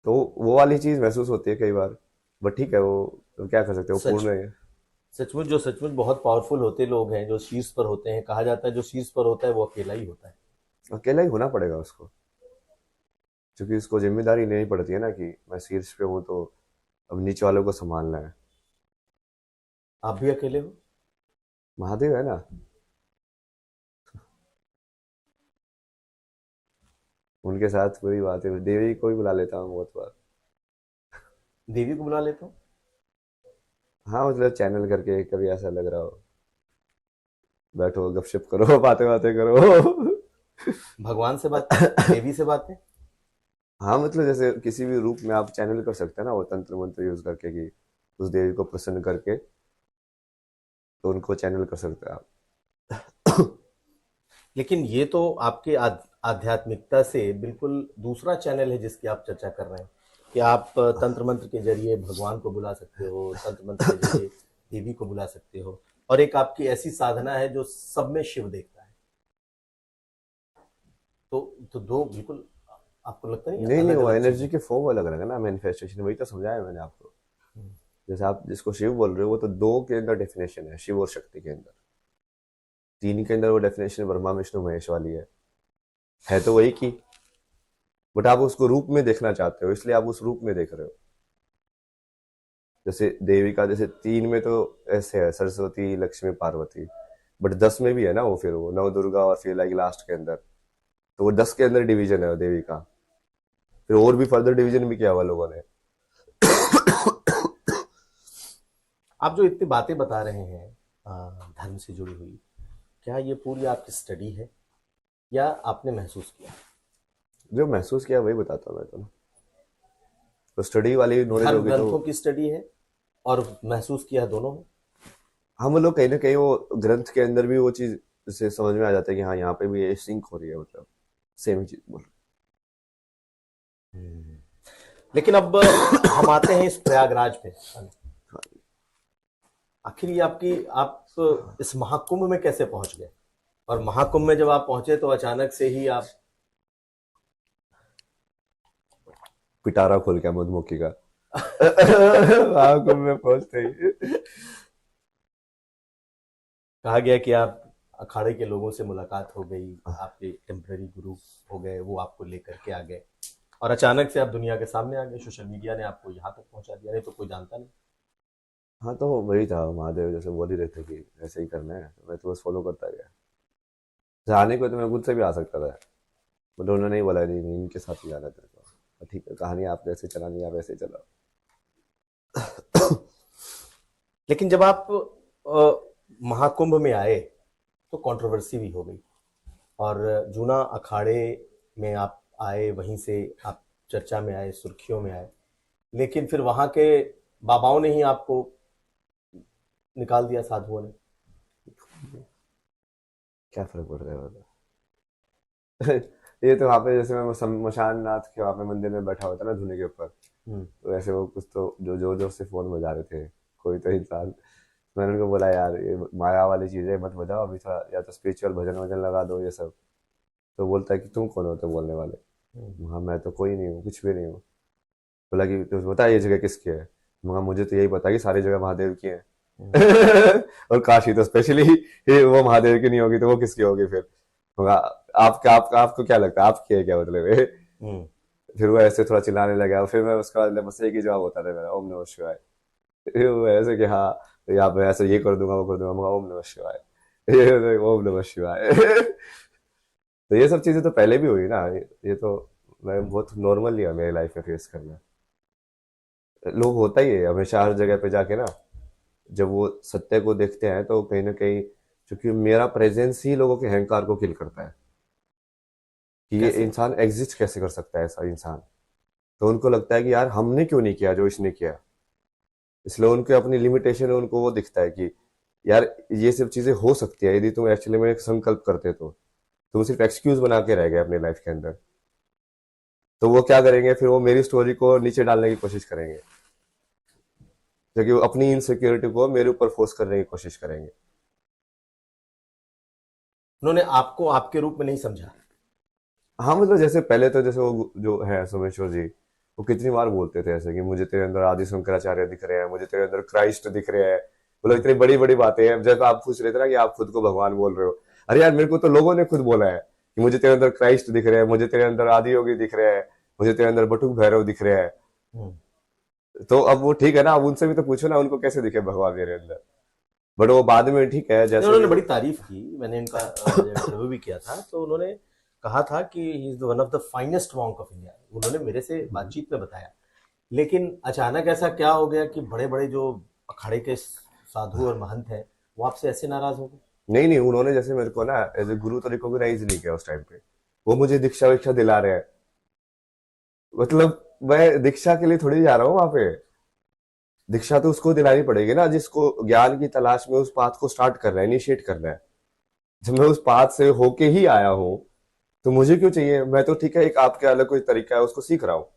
तो वो वाली चीज महसूस होती है कई बार। बट ठीक है, वो तो क्या कर सकते हो, सच पूर्ण है। सचमुच बहुत पावरफुल होते लोग हैं जो शीर्ष पर होते हैं। कहा जाता है जो शीर्ष पर होता है वो अकेला ही होता है। अकेला ही होना पड़ेगा उसको, क्योंकि उसको जिम्मेदारी लेनी पड़ती है ना कि मैं शीर्ष पे हूँ तो अब नीचे वालों को संभालना है। आप भी अकेले हो? महादेव है ना। उनके साथ पूरी बात है, देवी को भी बुला लेता हूँ बहुत बार। देवी को बुला लेता हूँ। हाँ मतलब चैनल करके कभी ऐसा लग रहा हो, बैठो गपशप करो बातें बातें करो। भगवान से बातें, देवी से बातें। हाँ मतलब जैसे किसी भी रूप में आप चैनल कर सकते हैं ना, वो तंत्र मंत्र यूज करके कि उस देवी को प्रसन्न करके, तो उनको चैनल कर सकते हैं आप। लेकिन ये तो आपके आध्यात्मिकता से बिल्कुल दूसरा चैनल है जिसकी आप चर्चा कर रहे हैं कि आप तंत्र मंत्र के जरिए भगवान को बुला सकते हो, तंत्र मंत्र के जरिए देवी को बुला सकते हो, और एक आपकी ऐसी साधना है जो सब में शिव देखता है। तो दो बिल्कुल, आपको लगता नहीं नहीं नहीं, अलग वो अलग एनर्जी चीजें? के फॉर्म अलग अलग है ना, मैनिफेस्टेशन, वही तो समझाया मैंने आपको। जैसे आप जिसको शिव बोल रहे हो वो तो दो के अंदर डेफिनेशन है, शिव और शक्ति के अंदर। तीन के अंदर वो डेफिनेशन ब्रह्मा विष्णु महेश वाली है तो वही की, बट आप उसको रूप में देखना चाहते हो, इसलिए आप उस रूप में देख रहे हो। जैसे देवी का जैसे तीन में तो ऐसे है, सरस्वती लक्ष्मी पार्वती, बट 10 में भी है ना वो, फिर वो नव दुर्गा और फिर लाइक लास्ट के अंदर, तो वो 10 के अंदर डिवीजन है देवी का। फिर और भी फर्दर डिवीजन भी किया हुआ लोगों ने। आप जो इतनी बातें बता रहे हैं धर्म से जुड़ी हुई, क्या ये पूरी आपकी स्टडी है या आपने महसूस किया? जो महसूस किया वही बताता हूँ मैं तो स्टडी वाली नॉलेज धर्म होगी तो। ग्रंथों की स्टडी है और महसूस किया है, दोनों है? हम लोग कहीं ना कहीं वो ग्रंथ के अंदर भी वो चीज से समझ में आ जाता है कि हाँ यहाँ पे भी ये सिंक हो रही है, मतलब सेम ही चीज बोल लेकिन अब हम आते हैं इस प्रयागराज पे। आखिर ये आप इस महाकुंभ में कैसे पहुंच गए? और महाकुंभ में जब आप पहुंचे तो अचानक से ही आप पिटारा खोल के मधुमक्खी का। वहां कुंभ में पहुंचते ही कहा गया कि आप अखाड़े के लोगों से मुलाकात हो गई, आपके टेम्पररी गुरु हो गए, वो आपको लेकर के आ गए और अचानक से आप दुनिया के सामने आ गए। सोशल मीडिया ने आपको यहाँ तक पहुंचा दिया, नहीं तो कोई जानता नहीं। हाँ तो वही था, महादेव जैसे बोल ही रहे थे कि ऐसे ही करना है, तो मैं तो बस फॉलो करता गया। जाने को तो मैं खुद से भी आ सकता था, बट उन्होंने नहीं बोला नहीं नहीं इनके साथ ही जाना तेरे को, तो ठीक है कहानी आप जैसे चलानी है आप ऐसे ही चलाओ। लेकिन जब आप महाकुंभ में आए तो कंट्रोवर्सी भी हो गई और जूना अखाड़े में आप आए, वहीं से आप चर्चा में आए, सुर्खियों में आए, लेकिन फिर वहां के बाबाओं ने ही आपको निकाल दिया, साधुओं ने। क्या फर्क पड़ रहा है मतलब। ये तो वहाँ पे जैसे मैं मशान नाथ के वहाँ पे मंदिर में बैठा हुआ था ना धुने के ऊपर, हम्म। तो ऐसे वो कुछ तो जो जोर जोर से फोन बजा रहे थे कोई तो इंसान। मैंने उनको बोला यार ये माया वाली चीजें मत बजाओ अभी, थोड़ा या तो स्पिरिचुअल भजन वजन लगा दो ये सब। तो बोलता है कि तुम कौन होते हो बोलने वाले। हाँ मैं तो कोई नहीं हूँ, कुछ भी नहीं हूँ। बोला कि तो बता ये जगह किसकी है। मगर मुझे तो यही पता कि सारी जगह महादेव की है। और काशी तो स्पेशली वो महादेव की नहीं होगी तो वो किसकी होगी फिर। मगर आपको क्या लगता है आपकी है क्या मतलब ये? हम्म। फिर वो ऐसे थोड़ा चिल्लाने लगा, फिर मैं उसका बाद बस एक ही जवाब होता था मेरा, ओम नमः शिवाय। फिर वो ऐसे कि हाँ तो यहाँ पे ऐसे ये कर दूंगा वो कर दूंगा, मगर ओम नमः शिवाय। ये ओम नमः शिवाय। तो ये सब चीजें तो पहले भी हुई ना, ये तो मैं बहुत नॉर्मल लिया मेरी लाइफ में फेस करना। लोग होता ही है हमेशा हर जगह पे जाके ना, जब वो सत्य को देखते हैं तो कहीं ना कहीं, क्योंकि मेरा प्रेजेंस ही लोगों के अहंकार को किल करता है कि ये कैसे? इंसान एग्जिस्ट कैसे कर सकता है ऐसा इंसान। तो उनको लगता है कि यार हमने क्यों नहीं किया जो इसने किया, इसलिए उनके अपनी लिमिटेशन है, उनको वो दिखता है कि यार ये सब चीजें हो सकती है यदि तुम एक्चुअली में एक संकल्प करते तो। तुम सिर्फ एक्सक्यूज बना के रह गए अपनी लाइफ के अंदर। तो वो क्या करेंगे फिर, वो मेरी स्टोरी को नीचे डालने की कोशिश करेंगे, क्योंकि वो अपनी इनसिक्योरिटी को मेरे ऊपर फोर्स करने की कोशिश करेंगे। उन्होंने आपको आपके रूप में नहीं समझा? हाँ मतलब जैसे पहले तो जैसे वो जो है सोमेश्वर जी, वो कितनी बार बोलते थे ऐसे कि मुझे तेरे अंदर आदि शंकराचार्य दिख रहे हैं, मुझे तेरे अंदर क्राइस्ट दिख रहे हैं, मतलब इतनी बड़ी बड़ी बातें हैं। जब आप पूछ रहे थे ना कि आप खुद को भगवान बोल रहे हो, अरे यार मेरे को तो लोगों ने खुद बोला है कि मुझे तेरे अंदर क्राइस्ट दिख रहे हैं, मुझे तेरे अंदर आदि योगी दिख रहे हैं, मुझे तेरे अंदर बटुक भैरव दिख रहे हैं। हम्म। तो अब वो ठीक है ना, अब उनसे भी तो पूछो ना उनको कैसे दिखे भगवान मेरे अंदर। बट वो बाद में ठीक है, नहीं, जैसे भी उन्होंने वो। बड़ी तारीफ की, मैंने इनका इंटरव्यू भी किया था, तो उन्होंने कहा था कि he is one of the finest monk of India, उन्होंने मेरे से बातचीत में बताया। लेकिन अचानक ऐसा क्या हो गया कि बड़े बड़े जो अखाड़े के साधु और महंत हैं वो आपसे ऐसे नाराज हो गए? नहीं नहीं, उन्होंने जैसे मेरे को ना एज ए गुरु तो रिकॉग्नाइज नहीं किया उस टाइम पे। वो मुझे दीक्षा विक्षा दिला रहे हैं, मतलब मैं दीक्षा के लिए थोड़ी जा रहा हूँ वहां पे। दीक्षा तो उसको दिलानी पड़ेगी ना जिसको ज्ञान की तलाश में उस पाथ को स्टार्ट कर रहा है, इनिशिएट कर रहा है। जब मैं उस पाथ से होके ही आया हूँ तो मुझे क्यों चाहिए? मैं तो ठीक है, एक आपके अलग कोई तरीका है उसको सीख रहा हूँ।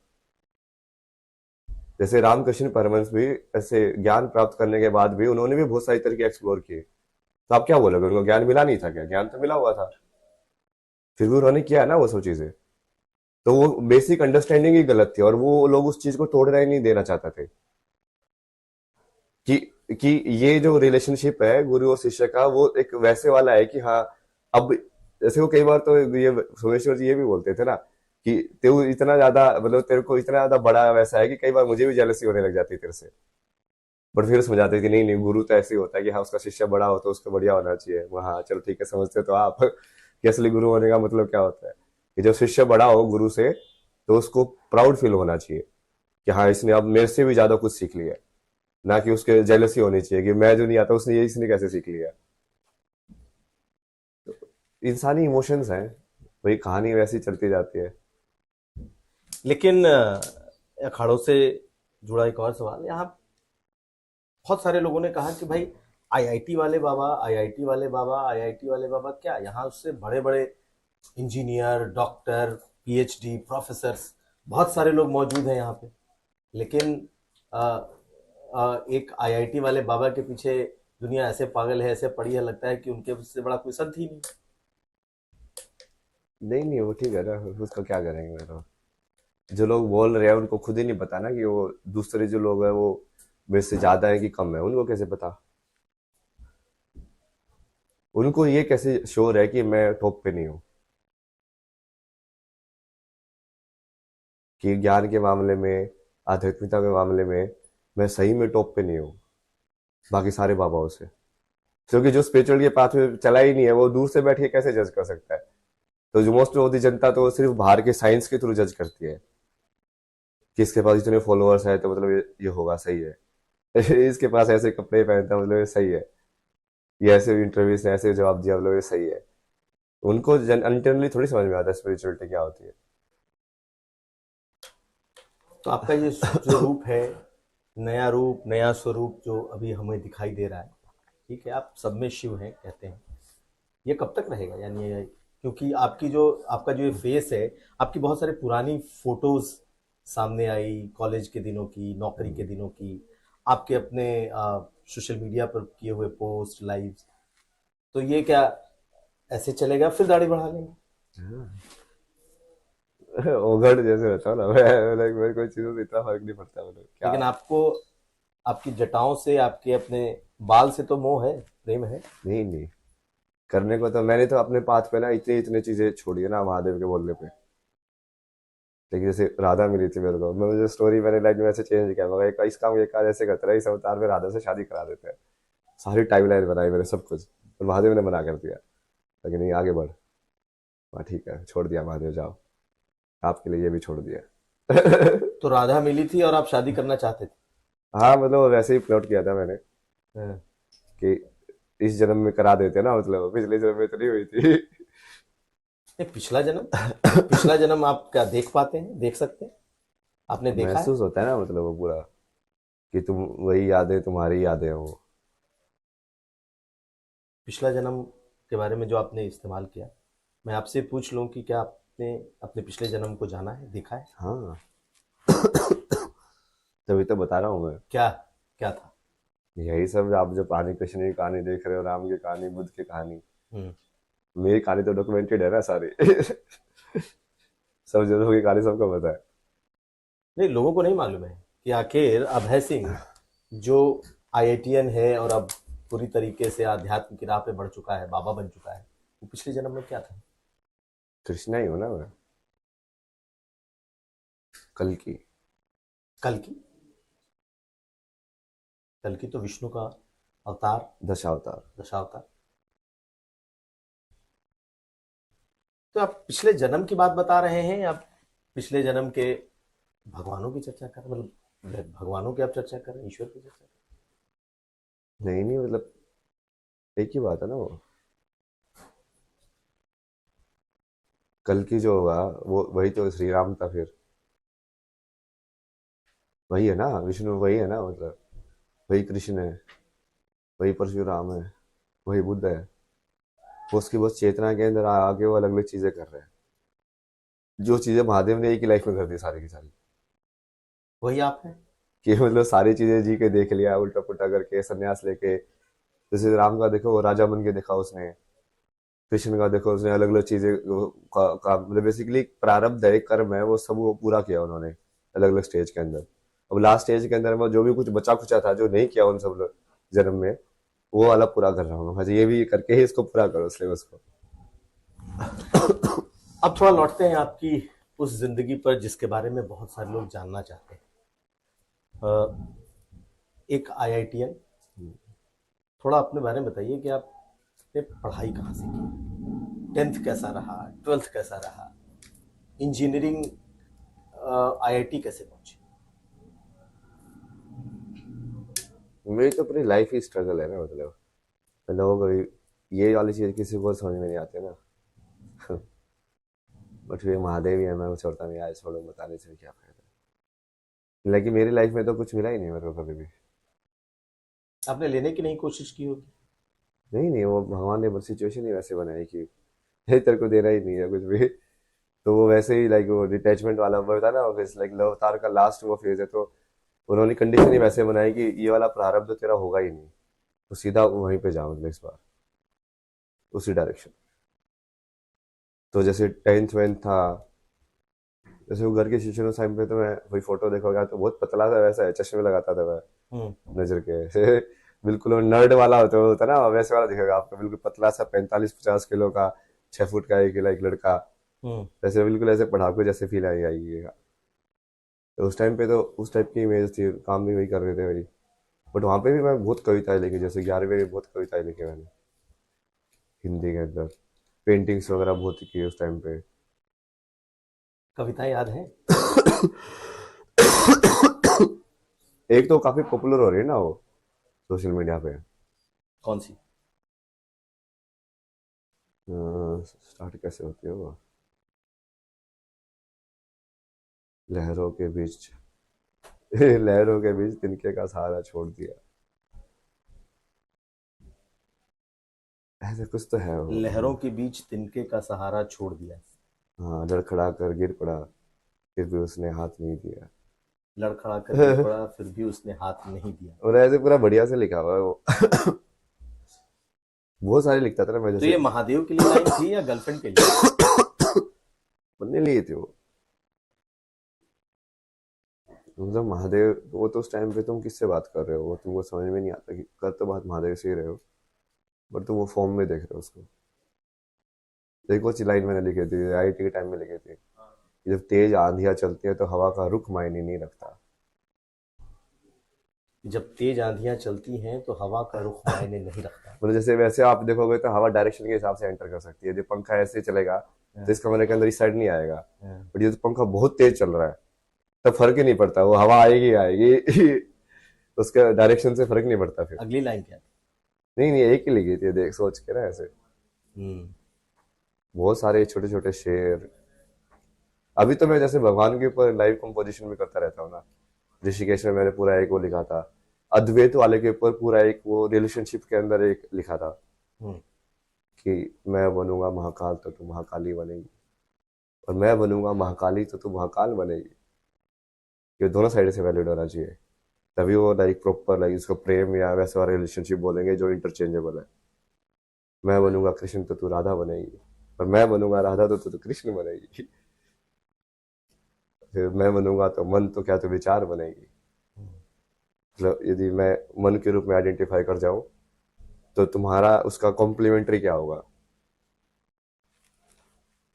जैसे रामकृष्ण परमहंस भी ऐसे ज्ञान प्राप्त करने के बाद भी उन्होंने भी बहुत सारी तरीके एक्सप्लोर किए। तो आप क्या बोलोगे, उनको ज्ञान मिला नहीं था क्या? ज्ञान तो मिला हुआ था, फिर भी उन्होंने किया ना वो सब चीजें। तो वो बेसिक अंडरस्टैंडिंग ही गलत थी और वो लोग उस चीज को तोड़ना ही नहीं देना चाहते थे कि कि ये जो रिलेशनशिप है गुरु और शिष्य का, वो एक वैसे वाला है कि हाँ, अब जैसे वो कई बार तो ये सोमेश्वर जी ये भी बोलते थे ना कि तेरे इतना ज्यादा, मतलब तेरे को इतना ज्यादा बड़ा वैसा है कि कई बार मुझे भी जेलसी होने लग जाती है तेरे से। बट फिर समझाते थे कि नहीं नहीं, गुरु तो ऐसे ही होता है कि हाँ उसका शिष्य बड़ा हो तो उसको बढ़िया होना चाहिए। वो हाँ चलो ठीक है, समझते तो आप कि असली गुरु होने का मतलब क्या होता है, कि जब शिष्य बड़ा हो गुरु से तो उसको प्राउड फील होना चाहिए कि हाँ इसने अब मेरे से भी ज्यादा कुछ सीख लिया है। ना कि उसके जेलसी होनी चाहिए कि मैं जो नहीं आता उसने ये इसने कैसे सीख लिया। इंसानी इमोशंस हैं, वही कहानी वैसी चलती जाती है। लेकिन अखाड़ों से जुड़ा एक और सवाल यहाँ, बहुत सारे लोगों ने कहा कि भाई आईआईटी वाले बाबा, आईआईटी वाले बाबा, आईआईटी वाले बाबा, क्या यहाँ उससे बड़े बड़े इंजीनियर, डॉक्टर, पीएचडी, प्रोफेसर्स, बहुत सारे लोग मौजूद हैं यहाँ पे। लेकिन अ, एक आईआईटी वाले बाबा के पीछे दुनिया ऐसे पागल है, ऐसे पड़ी है, लगता है कि उनके उससे बड़ा कोई संत ही नहीं। नहीं नहीं, वो ठीक है ना, उसका क्या करेंगे। मतलब जो लोग बोल रहे हैं उनको खुद ही नहीं पता ना कि वो दूसरे जो लोग हैं वो मेरे से ज्यादा है कि कम है, उनको कैसे पता? उनको ये कैसे श्योर है कि मैं टॉप पे नहीं हूँ? कि ज्ञान के मामले में, आध्यात्मिकता के मामले में मैं सही में टॉप पे नहीं हूँ बाकी सारे बाबाओं से? क्योंकि जो स्पिरिचुअल के पाथ में चला ही नहीं है वो दूर से बैठ के कैसे जज कर सकता है? तो जो मोस्ट ऑफ द जनता तो सिर्फ बाहर के साइंस के थ्रू जज करती है कि इसके पास इतने फॉलोअर्स है तो मतलब ये होगा, सही है। इसके पास ऐसे कपड़े पहनता है, मतलब ये सही है। ये ऐसे इंटरव्यूज ने ऐसे जवाब दिया, मतलब ये सही है। उनको इंटरनली थोड़ी समझ में आता है स्पिरिचुअलिटी क्या होती है। तो आपका ये जो रूप है, नया रूप, नया स्वरूप जो अभी हमें दिखाई दे रहा है, ठीक है, आप सब में शिव हैं कहते हैं, ये कब तक रहेगा? यानी ये, क्योंकि आपका जो ये फेस है, आपकी बहुत सारी पुरानी फोटोज सामने आई, कॉलेज के दिनों की, नौकरी के दिनों की, आपके अपने सोशल मीडिया पर किए हुए पोस्ट, लाइव्स, तो ये क्या ऐसे चलेगा, फिर दाढ़ी बढ़ा लेंगे? ओगड़ जैसे रहता हूँ ना मैं, like, मेरे कोई चीजों से इतना फर्क नहीं पड़ता, मतलब क्या। लेकिन आपको आपकी जटाओं से, आपके अपने बाल से तो मोह है, प्रेम है। नहीं नहीं, करने को तो मैंने तो अपने पाथ पे ना इतनी इतनी चीजें छोड़ी है ना महादेव के बोलने पे। लेकिन जैसे राधा मिली थी मेरे को, मैं मुझे स्टोरी मैंने लाइफ में ऐसे चेंज किया, मगर इस काम ये काज ऐसे करते रहे, इस अवतार में राधा से शादी करा देते हैं। सारी टाइमलाइन बनाई मैंने सब कुछ, और महादेव ने मना कर दिया, लेकिन नहीं आगे बढ़। हाँ ठीक है, छोड़ दिया महादेव, जाओ, आपके लिए ये भी छोड़ दिया। तो राधा मिली थी और आप शादी करना चाहते थे? हाँ मतलब वैसे ही प्लॉट किया था मैंने हाँ। कि इस जन्म में करा देते ना, मतलब पिछले जन्म में तो नहीं हुई थी। नहीं, पिछला जन्म, पिछला जन्म आप क्या देख पाते हैं, देख सकते हैं? आपने देखा है? महसूस होता है ना, मतलब वो पूरा कि तुम वही यादें, तुम्हारी यादें हैं वो। पिछला जन्म के बारे में जो आपने इस्तेमाल किया, मैं आपसे पूछ लूं कि क्या आपने अपने पिछले जन्म को जाना है, देखा है? हाँ, तभी तो बता रहा हूँ मैं। क्या क्या था? यही सब आप जो कहानी, कृष्ण की कहानी देख रहे हो, राम की कहानी, बुद्ध की कहानी, हम्म। मेरी कहानी तो डॉक्यूमेंटेड है ना सारी। सब जनों की कहानी सबको पता नहीं, लोगों को नहीं मालूम है कि आखिर अभय सिंह जो आईआईटीएन है और अब पूरी तरीके से आध्यात्म की राह पे बढ़ चुका है, बाबा बन चुका है, वो पिछले जन्म में क्या था? कृष्णा ही हो ना मैं। कल की। कल की? कल की तो विष्णु का अवतार, दशावतार। दशावतार। तो आप पिछले जन्म की बात बता रहे हैं या पिछले जन्म के भगवानों की चर्चा कर, मतलब भगवानों की आप चर्चा कर रहे हैं, ईश्वर की चर्चा कर नहीं नहीं, मतलब एक ही बात है ना वो। कल की जो होगा वो वही तो श्री राम था फिर। वही है ना विष्णु, वही है ना मतलब। वही कृष्ण है, वही परशुराम है, वही बुद्ध है। वो उसकी बस चेतना के अंदर आके वो अलग अलग चीजें कर रहे हैं। जो चीजें महादेव ने एक ही लाइफ में कर दी सारी की सारी। रहे हैं। वही आप हैं। कि मतलब सारी चीजें जी के देख लिया, उल्टा पुल्टा करके संन्यास लेके। जैसे राम का देखो वो राजा बन के देखा उसने। कृष्ण का देखो उसने अलग अलग चीजें मतलब बेसिकली प्रारब्ध है, कर्म है, वो सब वो पूरा किया उन्होंने अलग अलग स्टेज के अंदर। अब लास्ट स्टेज के अंदर वो जो भी कुछ बचा खुचा था जो नहीं किया उन सब जन्म में, वो वाला पूरा कर रहा हूँ मैं। ये भी करके ही इसको पूरा करो सिलेबस को। अब थोड़ा लौटते हैं आपकी उस जिंदगी पर जिसके बारे में बहुत सारे लोग जानना चाहते हैं। एक आईआईटीएन, थोड़ा अपने बारे में बताइए कि आपने पढ़ाई कहाँ से की, टेंथ कैसा रहा, ट्वेल्थ कैसा रहा, इंजीनियरिंग आईआईटी कैसे पहुंचे? मेरी तो पूरी लाइफ ही स्ट्रगल है ना मतलब। लोग ये वाली चीज किसी को समझ में नहीं आती ना। बट ये महादेव ही है, मैं वो छोड़ता नहीं, आज छोड़ो बताने से भी क्या फायदा। लेकिन मेरी लाइफ में तो कुछ मिला ही नहीं मेरे को कभी भी। आपने लेने की नहीं कोशिश की होगी? नहीं नहीं, वो भगवान ने बस सिचुएशन ही वैसे बनाई कि ये तेरे को देना ही नहीं है कुछ भी। तो वो वैसे ही लाइक वो डिटैचमेंट वाला वो था ना, लाइक लव अवतार का लास्ट वो फेज है, तो उन्होंने कंडीशन ही वैसे बनाई कि ये वाला प्रारब्ध तेरा होगा ही नहीं, तो सीधा वहीं पे जाओ मतलब इस बार उसी डायरेक्शन। तो जैसे टेंथ वेंथ था, जैसे वो घर के शिक्षण उस टाइम पे, तो मैं वही फोटो देखोगा तो बहुत पतला सा वैसा है, चश्मे लगाता था मैं हम्म। नजर के। बिल्कुल वो नर्ड वाला होता ना वैसे वाला दिखेगा आपको, बिल्कुल पतला सा 45-50 किलो का, 6 फुट का एक लड़का। हम्म। वैसे बिल्कुल ऐसे पढ़ाकू जैसे फील आई आएगी। तो उस टाइम पे तो उस टाइप की इमेज थी, काम भी वही कर रहे थे मेरी। बट वहाँ पे भी मैं बहुत कविताएं लिखी, जैसे 11वीं में बहुत कविताएं लिखी मैंने हिंदी के अंदर। पेंटिंग्स वगैरह बहुत की उस टाइम पे। कविताएं याद हैं? एक तो काफी पॉपुलर हो रही है ना वो सोशल मीडिया पे। कौन सी? स्टार्ट कैसे होती है वो? लहरों के बीच लहरों के बीच तिनके का सहारा छोड़ दिया, ऐसे कुछ तो है लहरों वो। के बीच तिनके का सहारा छोड़ दिया। हाँ, लड़खड़ा कर गिर पड़ा, फिर भी उसने हाथ नहीं दिया। लड़खड़ा कर गिर पड़ा फिर भी उसने हाथ नहीं दिया। और ऐसे पूरा बढ़िया से लिखा हुआ है वो। बहुत सारे लिखता था ना मैं तो जैसे। ये महादेव के लिए लाइन थी या गर्लफ्रेंड के लिए? बनने लिए थे वो। मतलब महादेव, वो तो उस टाइम पे तुम किससे बात कर रहे हो, वो तुमको समझ में नहीं आता कि कर तो बात महादेव से ही रहे हो, बट तुम वो फॉर्म में देख रहे हो उसको। एक वो लाइन मैंने लिखी थी आईटी के टाइम में लिखी थी कि जब तेज आंधियां चलती है तो हवा का रुख मायने नहीं रखता। जब तेज आंधियां चलती हैं तो हवा का रुख मायने नहीं रखता। मतलब जैसे वैसे आप देखोगे तो हवा डायरेक्शन के हिसाब से एंटर कर सकती है। जो पंखा ऐसे चलेगा तो इस कमरे के अंदर इस साइड नहीं आएगा। हाँ। बट ये तो पंखा बहुत तेज चल रहा है, तब फर्क ही नहीं पड़ता, वो हवा आएगी आएगी। उसका डायरेक्शन से फर्क नहीं पड़ता फिर। अगली लाइन क्या थी? नहीं नहीं, एक ही लिखी थी देख सोच के ना ऐसे। हम्म। बहुत सारे छोटे छोटे शेर। अभी तो मैं जैसे भगवान के ऊपर लाइव कंपोजिशन भी करता रहता हूँ ना। ऋषिकेश में मैंने पूरा एक वो लिखा था, अद्वैत वाले के ऊपर पूरा एक वो रिलेशनशिप के अंदर एक लिखा था हम्म। कि मैं बनूंगा महाकाल तो तू महाकाली बनेगी, और मैं बनूंगा महाकाली तो तू महाकाल बनेगी। ये दोनों साइड से वैलिड होना चाहिए, तभी वो लाइक प्रॉपर लाइक उसको प्रेम या वैसे वाला रिलेशनशिप बोलेंगे जो इंटरचेंजेबल है। मैं बनूंगा कृष्ण तो तू राधा बनेगी, और मैं बनूंगा राधा तो तू कृष्ण बनेगी। फिर मैं बनूंगा तो मन तो क्या तू विचार बनेगी। मतलब यदि मैं मन के रूप में आइडेंटिफाई कर जाऊं तो तुम्हारा उसका कॉम्प्लीमेंट्री क्या होगा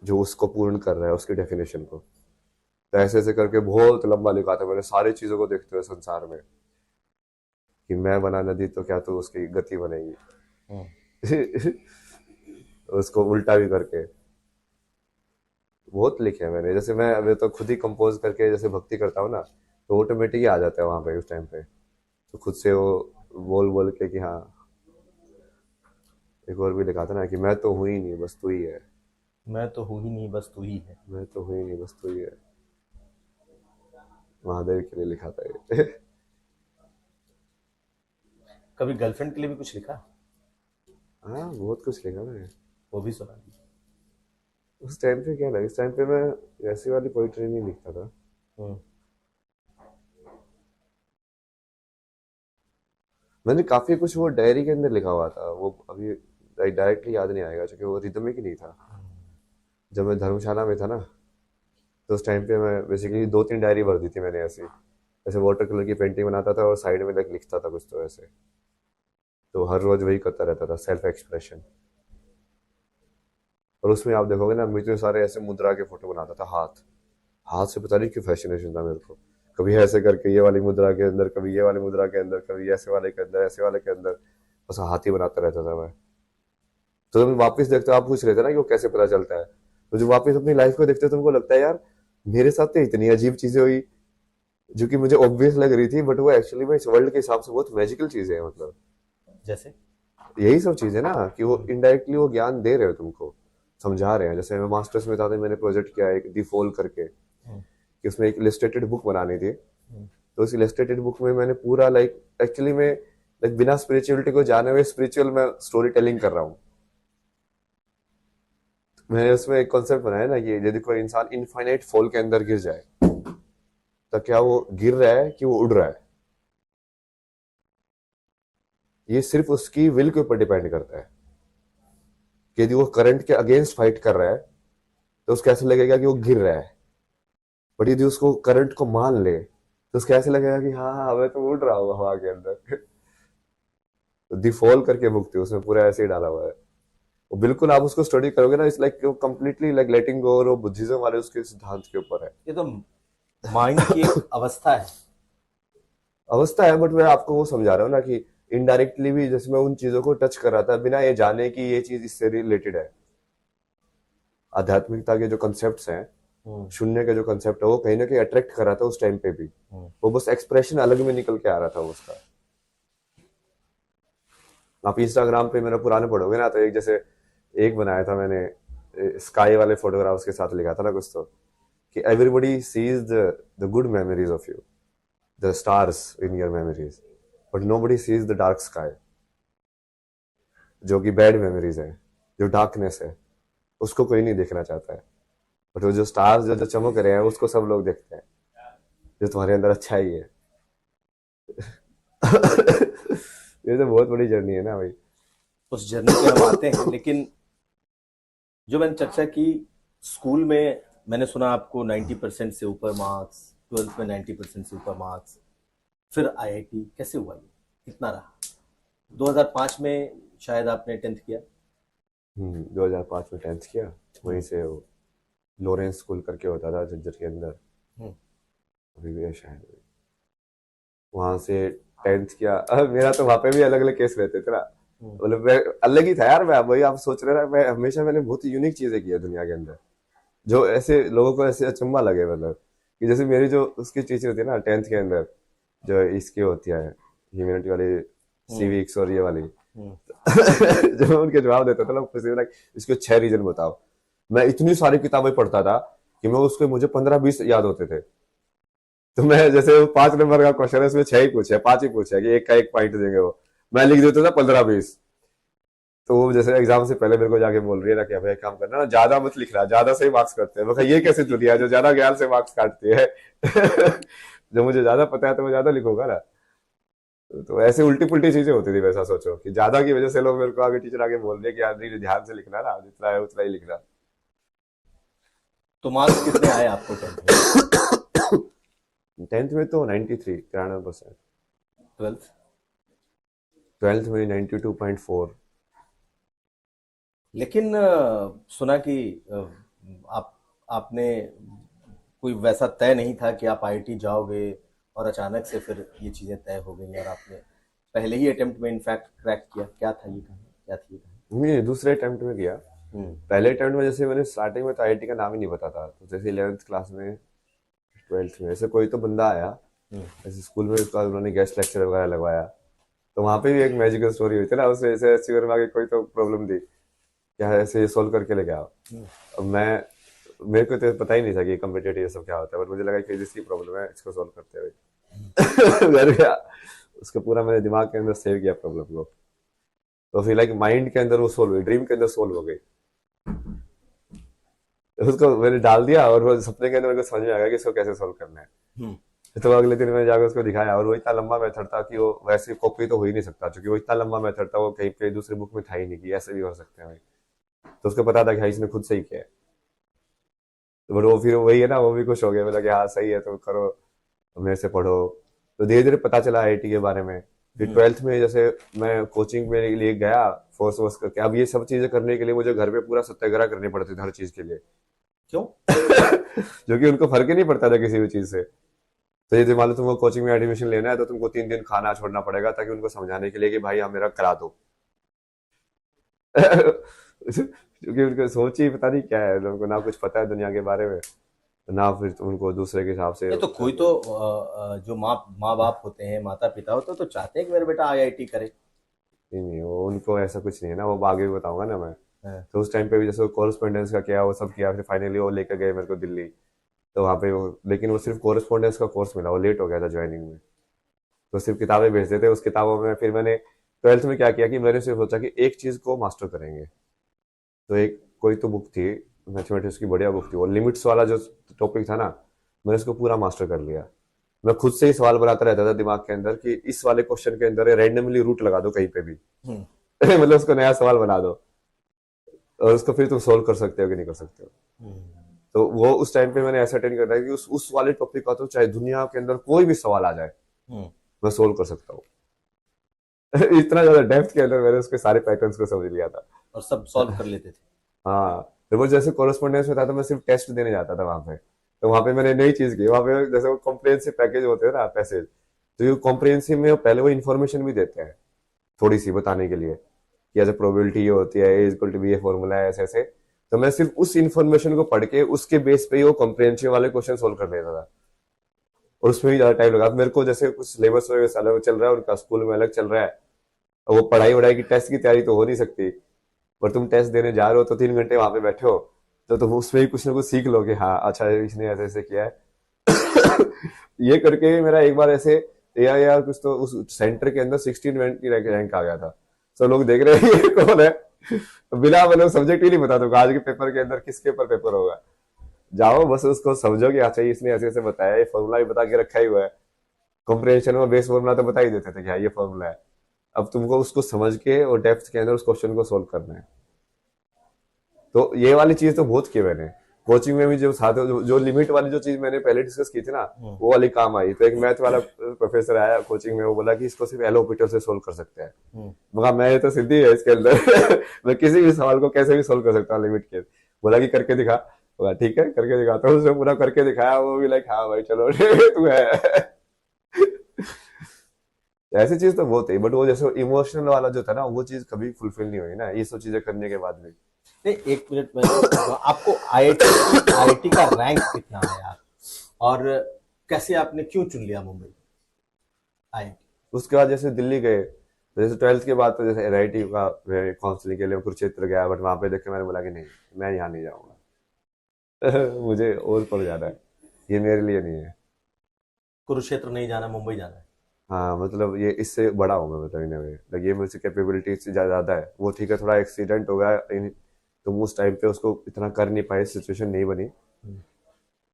जो उसको पूर्ण कर रहा है उसकी डेफिनेशन को। तो ऐसे ऐसे करके बहुत लंबा लिखा था मैंने सारी चीजों को देखते हुए संसार में कि मैं बना नदी तो क्या तो उसकी गति बनेगी। हम्म। उसको उल्टा भी करके बहुत लिखे हैं मैंने। जैसे मैं अभी तो खुद ही कंपोज करके जैसे भक्ति करता हूँ ना तो ऑटोमेटिक ही आ जाता है वहां पे उस टाइम पे। तो खुद से वो बोल बोल के कि हाँ। एक और भी लिखा था ना कि मैं तो हूं ही नहीं बस तू ही है। मैं तो हूँ ही नहीं बस तू ही है। मैं तो हूं ही नहीं बस तू ही है। महादेव के लिए लिखा था ये। कभी गर्लफ्रेंड के लिए भी कुछ लिखा? हाँ बहुत कुछ लिखा मैंने। वो भी सुना दीजिए। उस टाइम पे क्या लगा इस टाइम पे मैं ऐसी वाली पोइट्री नहीं लिखता था। हम्म। मैंने काफी कुछ वो डायरी के अंदर लिखा हुआ था वो अभी डायरेक्टली याद नहीं आएगा क्योंकि वो रिदमिक ही नहीं था। जब मैं धर्मशाला में था ना तो उस टाइम पे मैं बेसिकली 2-3 डायरी भर दी थी मैंने ऐसी। ऐसे वाटर कलर की पेंटिंग बनाता था और साइड में लिखता था कुछ तो ऐसे। तो हर रोज वही करता रहता था सेल्फ एक्सप्रेशन। और उसमें आप देखोगे ना मैं इतने सारे ऐसे मुद्रा के फोटो बनाता था हाथ हाथ से पता नहीं क्यों फैसिनेशन था मेरे को। कभी ऐसे करके ये वाली मुद्रा के अंदर कभी ये वाली मुद्रा के अंदर कभी ऐसे वाले के अंदर ऐसे वाले के अंदर बस हाथ ही बनाता रहता था मैं। तो जब वापस देखते हो आप पूछ रहे थे ना कि वो कैसे पता चलता है। तो जब वापस अपनी लाइफ को देखते हो तुमको लगता है यार मेरे साथ तो इतनी अजीब चीजें हुई जो कि मुझे ऑब्वियस लग रही थी बट वो एक्चुअली में इस वर्ल्ड के हिसाब से बहुत मैजिकल चीजें हैं मतलब। जैसे? यही सब चीजें ना कि वो हम्म। इनडायरेक्टली वो ज्ञान दे रहे हो तुमको समझा रहे हैं। जैसे मैं मास्टर्स में था तो मैंने प्रोजेक्ट किया एक दी फॉल करके हम्म। कि उसमें एक इलस्ट्रेटेड बुक बनानी थी। हम्म। तो उस इलस्ट्रेटेड बुक में मैंने पूरा लाइक एक्चुअली में लाइक बिना स्पिरिचुअलिटी को जाने हुए स्पिरिचुअल में स्टोरी टेलिंग कर रहा हूँ। मैंने उसमें एक कॉन्सेप्ट बनाया ना कि यदि कोई इंसान इनफाइनाइट फॉल के अंदर गिर जाए तो क्या वो गिर रहा है कि वो उड़ रहा है ये सिर्फ उसकी विल के ऊपर डिपेंड करता है। कि यदि वो करंट के अगेंस्ट फाइट कर रहा है तो उसको ऐसे लगेगा कि वो गिर रहा है। बट यदि उसको करंट को मान ले तो उसको ऐसे लगेगा कि हाँ हाँ मैं तो उड़ रहा हूँ हवा के अंदर। तो दी फॉल करके बुक थी उसमें पूरा ऐसे ही डाला हुआ है। वो बिल्कुल आप उसको स्टडी करोगे ना इट्स लाइक कंप्लीटली लाइक लेटिंग गो और बुद्धिज्म वाले उसके सिद्धांत के ऊपर है। ये तो माइंड की एक अवस्था है। अवस्था है बट मैं आपको वो समझा रहा हूँ ना कि इनडायरेक्टली भी जैसे मैं उन चीजों को टच कर रहा था बिना ये जाने कि ये चीज इससे रिलेटेड है। आध्यात्मिकता के जो कॉन्सेप्ट्स हैं हम्म। शून्य का जो कंसेप्ट है वो कहीं ना कहीं अट्रैक्ट कर रहा था उस टाइम पे भी। हम्म। वो बस एक्सप्रेशन अलग में निकल के आ रहा था उसका। आप इंस्टाग्राम पे मेरा पुराने पढ़ोगे ना तो एक जैसे एक बनाया था मैंने स्काई वाले फोटोग्राफ्स के साथ लिखा था ना कुछ तो कि everybody sees the good memories of you the stars in your memories but nobody sees the dark sky जो कि बैड मेमोरीज है जो डार्कनेस है उसको कोई नहीं देखना चाहता है। बट वो जो स्टार्स जो जो चमक रहे हैं उसको सब लोग देखते हैं जो तुम्हारे अंदर अच्छा ही है। ये तो बहुत बड़ी जर्नी है ना भाई। उस जर्नी पे हम आते हैं, लेकिन जो मैंने चर्चा की, स्कूल में मैंने सुना आपको 90% से ऊपर मार्क्स, 12th में 90% से ऊपर मार्क्स, फिर आईआईटी कैसे हुआ? ये कितना रहा? 2005 में शायद आपने 10th किया। 2005 में 10th किया वहीं से वो लॉरेंस स्कूल करके होता था झज्जर के अंदर हम्म। अभी भी है शायद। वहां से 10th किया। मेरा तो वहां पे भी अलग अलग केस रहते थे ना हम्म। मतलब मैं अलग ही था यार। मैं वही आप सोच रहे ना मैं हमेशा मैंने बहुत यूनिक चीजें की है दुनिया के अंदर जो ऐसे लोगों को ऐसे अचंभा लगे मतलब कि जैसे मेरी जो उसकी टीचर होती है ना 10th के अंदर जो इसकी होती है ह्यूमैनिटी वाली हम्म। सिविक्स और ये वाली। हम्म। जब मैं उनके जवाब देता था ना किसी ने इसको 6 रीजन बताओ मैं इतनी सारी किताबें पढ़ता था कि मैं उसके मुझे 15-20 याद होते थे। तो मैं जैसे वो 5 नंबर का क्वेश्चन है उसमें 6 ही पूछे 5 ही पूछे कि एक का एक पॉइंट देंगे वो मैं लिख देता था 15-20। तो वो जैसे एग्जाम से पहले मेरे को जाके बोल रही है ना कि भाई काम करना ना ज्यादा मत लिखना ज्यादा से ही मार्क्स करते हैं। मैं कहा, ये कैसे दुनिया जो ज्यादा ज्ञान से मार्क्स काटती है। जो मुझे ज्यादा पता है तो मैं ज्यादा लिखूंगा ना। तो ऐसे उल्टी पुल्टी चीजें होती थी वैसा सोचो कि ज्यादा की वजह से लोग मेरे को आगे टीचर आगे बोल रहे कि यार नहीं ध्यान से लिखना ना जितना है उतना ही लिखना। तो मार्क्स कितने आए आपको 10th में? 10th में तो 93 93%। ट्वेल्थ? 12th में 92.4। लेकिन सुना कि आप आपने कोई वैसा तय नहीं था कि आप आईआईटी जाओगे और अचानक से फिर ये चीज़ें तय हो गई और आपने पहले ही अटेम्प्ट में इनफैक्ट क्रैक किया। क्या था ये कहानी, क्या थी ये कहानी? नहीं, दूसरे अटेम्प्ट में किया। हम्म। पहले अटेम्प्ट में जैसे मैंने स्टार्टिंग में तो आईआईटी का नाम ही नहीं पता था, तो जैसे 11th क्लास में 12th में ऐसे कोई तो बंदा आया, हम्म। ऐसे स्कूल में उसका उन्होंने गेस्ट लेक्चर वगैरह लगवाया, तो वहाँ पे भी एक मैजिकल स्टोरी हुई थी ना, उसमें ऐसे ऐसी वर्मा की कोई तो प्रॉब्लम थी, क्या है ऐसे सोल्व करके लेके आओ। अब मेरे को तो पता ही नहीं था कि कम्पिटेटिव ये सब क्या होता है, बट मुझे लगा कि जिसकी प्रॉब्लम है इसको सोल्व करते हुए घर गया, उसको पूरा मैंने दिमाग के अंदर सेव किया प्रॉब्लम को, तो फिर लाइक माइंड के अंदर वो सोल्व हुई, ड्रीम के अंदर सोल्व हो गई, उसको मैंने डाल दिया और वो सपने के अंदर मेरे को समझ में आ गया कि इसको कैसे सोल्व करना है। तो अगले दिन मैंने जाकर उसको दिखाया, और वो इतना लंबा मेथड था कि वो वैसे कॉपी तो हो ही नहीं सकता, क्योंकि वो इतना लंबा मेथड था, वो कहीं पे दूसरी बुक में था ही नहीं कि ऐसे भी हो सकते हैं भाई। तो उसको पता था कि हाँ इसने खुद सही किया है, तो बट वो फिर वही है ना, वो भी खुश हो गया, बोला कि हाँ सही है तो करो, मेरे से पढ़ो। तो धीरे धीरे पता चला आईआईटी के बारे में। फिर 12th में जैसे मैं कोचिंग में लिए गया फोर्स वोर्स करके, अब ये सब चीजें करने के लिए मुझे घर पे पूरा सत्याग्रह करनी पड़ती थी हर चीज के लिए। क्यों? जो कि उनको फर्क ही नहीं पड़ता था किसी भी चीज से। तो ये मान लो तुमको कोचिंग में एडमिशन लेना है तो तुमको 3 दिन खाना छोड़ना पड़ेगा, ताकि उनको समझाने के लिए कि भाई हाँ मेरा करा दो क्योंकि उनको सोच ही पता नहीं क्या है, उनको ना कुछ पता है दुनिया के बारे में, ना फिर उनको दूसरे के हिसाब से। ये तो कोई तो जो माँ माँ बाप होते हैं, माता पिता होते हैं, तो चाहते हैं कि मेरा बेटा आईआईटी करे। नहीं नहीं, वो उनको ऐसा कुछ नहीं है ना, वो आगे भी बताऊंगा ना मैं। हाँ। तो उस टाइम पे भी जैसे कॉरेस्पॉन्डेंस का किया, वो सब किया, फिर फाइनली वो लेकर गए मेरे को दिल्ली। तो वहाँ पे वो, लेकिन वो सिर्फ कॉरेस्पॉन्डेंस का कोर्स मिला, वो लेट हो गया था ज्वाइनिंग में, तो सिर्फ किताबें भेजते थे। उस किताबों में फिर मैंने 12th में क्या किया कि मैंने सिर्फ सोचा कि एक चीज को मास्टर करेंगे। तो एक कोई तो बुक थी मैथमेटिक्स की, बढ़िया बुक थी, वो लिमिट्स वाला जो टॉपिक था ना, मैंने उसको पूरा मास्टर कर लिया। मैं खुद से ही सवाल बनाता रहता था दिमाग के अंदर कि इस वाले क्वेश्चन के अंदर रैंडमली रूट लगा दो कहीं पे भी मतलब उसको नया सवाल बना दो, और उसको फिर तुम सोल्व कर सकते हो कि नहीं कर सकते हो। तो वो उस टाइम पे मैंने ऐसा अटेंड करना है कि उस वाले टॉपिक का तो चाहे दुनिया के अंदर कोई भी सवाल आ जाए मैं सोल्व कर सकता हूँ इतना ज्यादा डेप्थ के अंदर मैंने उसके सारे पैटर्न्स को समझ लिया था, और सब सॉल्व कर लेते थे। हाँ। फिर वो जैसे कोरेस्पोंडेंस में था तो मैं सिर्फ टेस्ट देने जाता था वहां पे, तो वहां पे मैंने नई चीज की, वहां पे जैसे वो कॉम्प्रिहेंसिव पैकेज होते हैं ना पैसेज, तो ये कॉम्प्रिहेंसिव में पहले वो इन्फॉर्मेशन भी देते हैं थोड़ी सी बताने के लिए कि ऐसे प्रोबेबिलिटी ये होती है, A equal to B, a formula है ऐसे ऐसे। तो मैं सिर्फ उस इन्फॉर्मेशन को पढ़ के उसके बेस पे ही वो कॉम्प्रिहेंसिव वाले क्वेश्चन सोल्व कर लेता था, और उसमें भी ज्यादा टाइम लगा। मेरे को जैसे कुछ सिलेबस अलग चल रहा है, उनका स्कूल में अलग चल रहा है, और वो पढ़ाई वढ़ाई की टेस्ट की तैयारी तो हो नहीं सकती, पर तुम टेस्ट देने जा रहे हो तो 3 घंटे वहां पे बैठे हो, तो तुम उसमें ही कुछ ना कुछ सीख लो कि हाँ अच्छा इसने ऐसे ऐसे किया है ये करके मेरा एक बार ऐसे यार कुछ तो उस सेंटर के अंदर 16 रैंक की रैंक आ गया था। सब लोग देख रहे हैं ये कौन है बिना मतलब सब्जेक्ट ही नहीं बता, तो आज के पेपर के अंदर किसके ऊपर पेपर होगा, जाओ बस उसको समझो कि अच्छा इसने ऐसे ऐसे बताया, ये फॉर्मूला भी बता के रखा ही हुआ है, कॉम्प्रिहेंशन में बेस फॉर्मूला तो बता ही देते थे कि हाँ ये फॉर्मूला है। अब तुमको उसको समझ के और डेप्थ के अंदर उस क्वेश्चन को सोल्व करना है। तो ये वाली चीज तो बहुत की मैंने कोचिंग में भी, जो साथ जो लिमिट वाली जो चीज मैंने पहले डिस्कस की थी ना, वो वाली काम आई। तो एक मैथ वाला प्रोफेसर आया कोचिंग में, वो बोला कि इसको सिर्फ एल ऑपरेटर से सोल्व कर सकते हैं। मगर मैं तो सिद्धि है इसके अंदर मैं किसी भी सवाल को कैसे भी सोल्व कर सकता हूँ लिमिट के। बोला कि करके दिखा, बोला ठीक है करके दिखाता हूँ। उसने पूरा करके दिखाया, वो भी लाइक हाँ भाई चलो तू है ऐसी चीज तो बहुत है, बट वो जैसे इमोशनल वाला जो था ना, वो चीज कभी फुलफिल नहीं हुई ना, ये सब चीजें करने के बाद भी। नहीं, एक मिनट में आपको आईआईटी का रैंक कितना आया और कैसे आपने क्यों चुन लिया मुंबई आईआईटी? उसके बाद जैसे दिल्ली गए, तो जैसे 12th के बाद तो जैसे एनआईटी का काउंसलिंग के लिए कुरुक्षेत्र गया, बट वहां पे देख के मैंने बोला कि नहीं मैं यहाँ नहीं जाऊंगा मुझे और पर जाना है, ये मेरे लिए नहीं है। कुरुक्षेत्र नहीं जाना, मुंबई जाना है। हाँ मतलब ये इससे बड़ा हूँ मैं, मतलब इन वे ये मुझसे कैपेबिलिटी से ज्यादा है। वो ठीक है थोड़ा एक्सीडेंट हो गया तुम उस टाइम पे उसको इतना कर नहीं पाए, सिचुएशन नहीं बनी,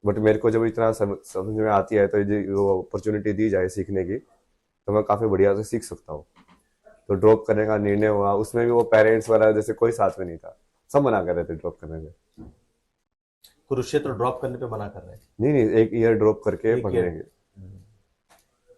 बट मेरे को जब इतना समझ में आती है, तो ये अपॉर्चुनिटी दी जाए सीखने की, तो मैं काफी बढ़िया से सीख सकता हूँ। तो ड्रॉप करने का निर्णय हुआ, उसमें भी वो पेरेंट्स वाला जैसे कोई साथ में नहीं था, सब मना कर रहे थे ड्रॉप करने में। कुरुक्षेत्र ड्रॉप करने पे मना कर रहे थे? नहीं नहीं, एक ईयर ड्रॉप करके एक पढ़ने year?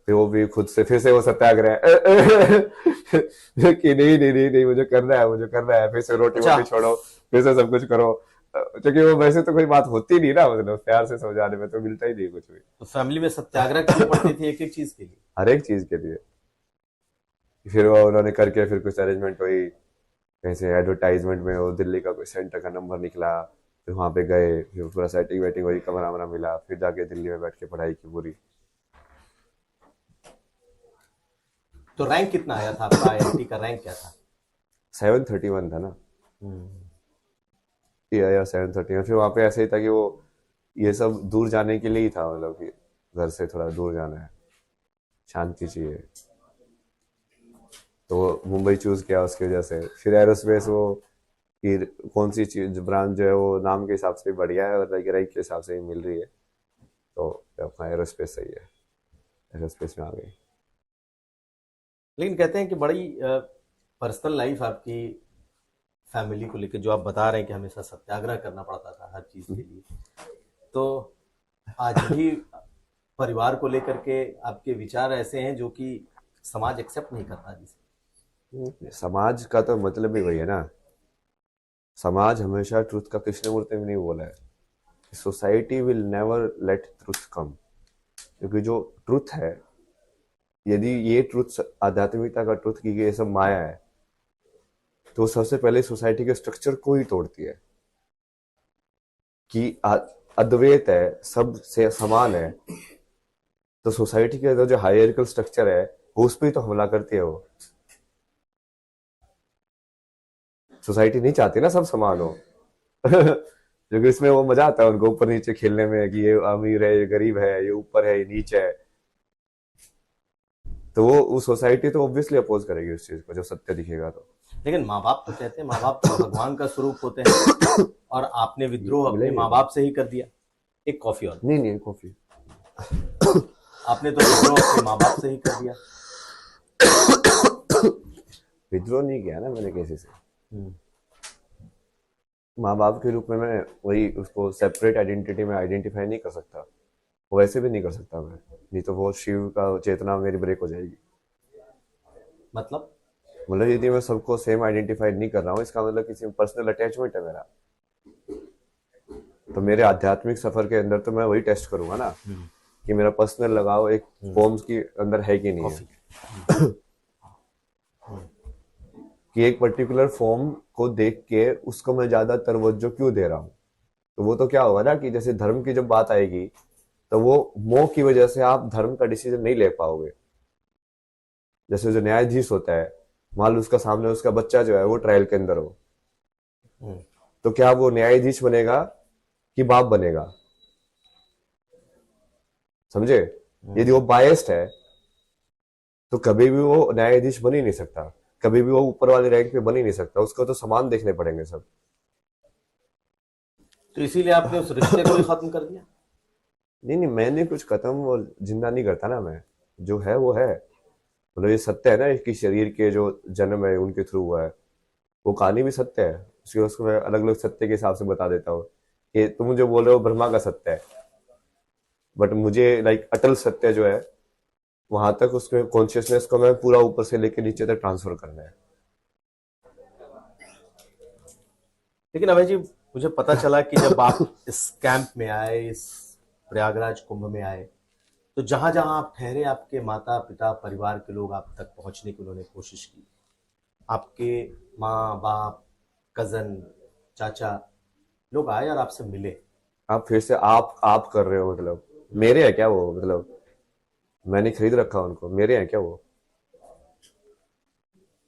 के, फिर वो भी खुद से फिर से वो सत्याग्रह कि नहीं नहीं नहीं नहीं मुझे करना है, मुझे करना है, फिर से रोटी अच्छा। वोटी छोड़ो, फिर से सब कुछ करो। क्योंकि वो वैसे तो कोई बात होती नहीं ना, मतलब प्यार से समझाने में तो मिलता ही नहीं कुछ भी, तो फैमिली में सत्याग्रह क्यों पड़ती थी एक एक चीज के लिए? हर एक चीज के लिए। फिर वो उन्होंने करके फिर कुछ अरेंजमेंट हुई, कहीं से एडवर्टाइजमेंट में वो दिल्ली का कोई सेंटर का नंबर निकला, फिर वहां पे गए, फिर पूरा सेटिंग वेटिंग हुई, कमरा वमरा मिला, फिर जाके दिल्ली में बैठ के पढ़ाई की पूरी। तो रैंक कितना आया था आपका? आईआईटी का रैंक क्या था? 731 था ना, हम्म। या 731। फिर वहां पे ऐसे ही था कि वो ये सब दूर जाने के लिए ही था, मतलब कि घर से थोड़ा दूर जाना है, शांति चाहिए, तो वो मुंबई चूज किया उसकी वजह से। फिर एरोस्पेस वो कि कौन सी चीज ब्रांच जो है वो नाम के हिसाब से बढ़िया है और रैंक के हिसाब से ही मिल रही है, तो अपना एरोस्पेस सही है, एरोस्पेस में आ गई। लेकिन कहते हैं कि बड़ी पर्सनल लाइफ आपकी फैमिली को लेकर, जो आप बता रहे हैं कि हमेशा सत्याग्रह करना पड़ता था हर चीज के लिए, तो आज भी परिवार को लेकर के आपके विचार ऐसे हैं जो कि समाज एक्सेप्ट नहीं करता जिसे? समाज का तो मतलब ही वही है ना, समाज हमेशा ट्रुथ का, कृष्णमूर्ति ने नहीं बोला है, society will never let truth come, क्योंकि जो ट्रुथ है, यदि ये ट्रुथ आध्यात्मिकता का ट्रुथ की ये सब माया है, तो सबसे पहले सोसाइटी के स्ट्रक्चर को ही तोड़ती है कि अद्वैत है, सब से समान है, तो सोसाइटी के अंदर जो हायरार्किकल स्ट्रक्चर है वो उस पर ही तो हमला करती है वो। सोसाइटी नहीं चाहती ना सब समान हो क्योंकि इसमें वो मजा आता है उनको ऊपर नीचे खेलने में, कि ये अमीर है, ये गरीब है, ये ऊपर है, ये नीचे है, तो वो सोसाइटी तो ऑब्वियसली अपोज करेगी उस चीज को जब सत्य दिखेगा तो। लेकिन माँ बाप तो कहते हैं, माँ बाप तो भगवान का स्वरूप होते हैं, और आपने विद्रोह अपने मिलेंगे माँ बाप से ही कर दिया। एक कॉफी और। नहीं नहीं कॉफी। आपने तो विद्रोह अपने माँ बाप से ही कर दिया। विद्रोह नहीं किया ना मैंने किसी से, हम्म। माँ बाप के रूप में मैं वही उसको सेपरेट आइडेंटिटी में आइडेंटिफाई नहीं कर सकता, वो वैसे भी नहीं कर सकता मैं, नहीं तो वो शिव का चेतना मेरी ब्रेक हो जाएगी। मतलब? मतलब यदि मैं सबको सेम आइडेंटिफाई नहीं कर रहा हूँ, इसका मतलब किसी में पर्सनल अटैचमेंट है मेरा, तो मेरे आध्यात्मिक सफर के अंदर तो मैं वही टेस्ट करूंगा ना कि मेरा पर्सनल लगाव एक फॉर्म्स के अंदर है कि नहीं है, कि एक पर्टिकुलर फॉर्म को देख के उसको मैं ज्यादा तवज्जो क्यों दे रहा हूँ। तो वो तो क्या होगा ना कि जैसे धर्म की जब बात आएगी, तो वो मोह की वजह से आप धर्म का डिसीजन नहीं ले पाओगे। जैसे जो न्यायाधीश होता है, मान लो उसका सामने उसका बच्चा जो है वो ट्रायल के अंदर हो, तो क्या वो न्यायाधीश बनेगा कि बाप बनेगा? समझे? यदि वो बायस्ड है तो कभी भी वो न्यायाधीश बन ही नहीं सकता, कभी भी वो ऊपर वाले रैंक पे बन ही नहीं सकता, उसको तो समान देखने पड़ेंगे सब। तो इसीलिए आपने उस रिश्ते को ही खत्म कर दिया? नहीं नहीं, मैंने कुछ खत्म और जिंदा नहीं करता ना, मैं जो है वो है। मतलब ये सत्य है ना कि शरीर के जो जन्म है उनके थ्रू हुआ है, वो कहानी भी सत्य है, उसको मैं अलग अलग सत्य के हिसाब से बता देता हूँ कि तुम जो बोल रहे हो ब्रह्मा का सत्य है, बट मुझे लाइक अटल सत्य जो है वहां तक उसके कॉन्शियसनेस को मैं पूरा ऊपर से लेके नीचे तक ट्रांसफर करना है। लेकिन अभय जी, मुझे पता चला कि जब आप इस कैंप में आए, इस प्रयागराज कुंभ में आए, तो जहां जहां आप ठहरे, आपके माता पिता परिवार के लोग आप तक पहुंचने की उन्होंने कोशिश की। आपके माँ बाप, कजन, चाचा, लोग आए और आपसे मिले। आप फिर से आप कर रहे हो, मतलब मेरे है क्या वो? मतलब मैंने खरीद रखा उनको, मेरे हैं क्या वो?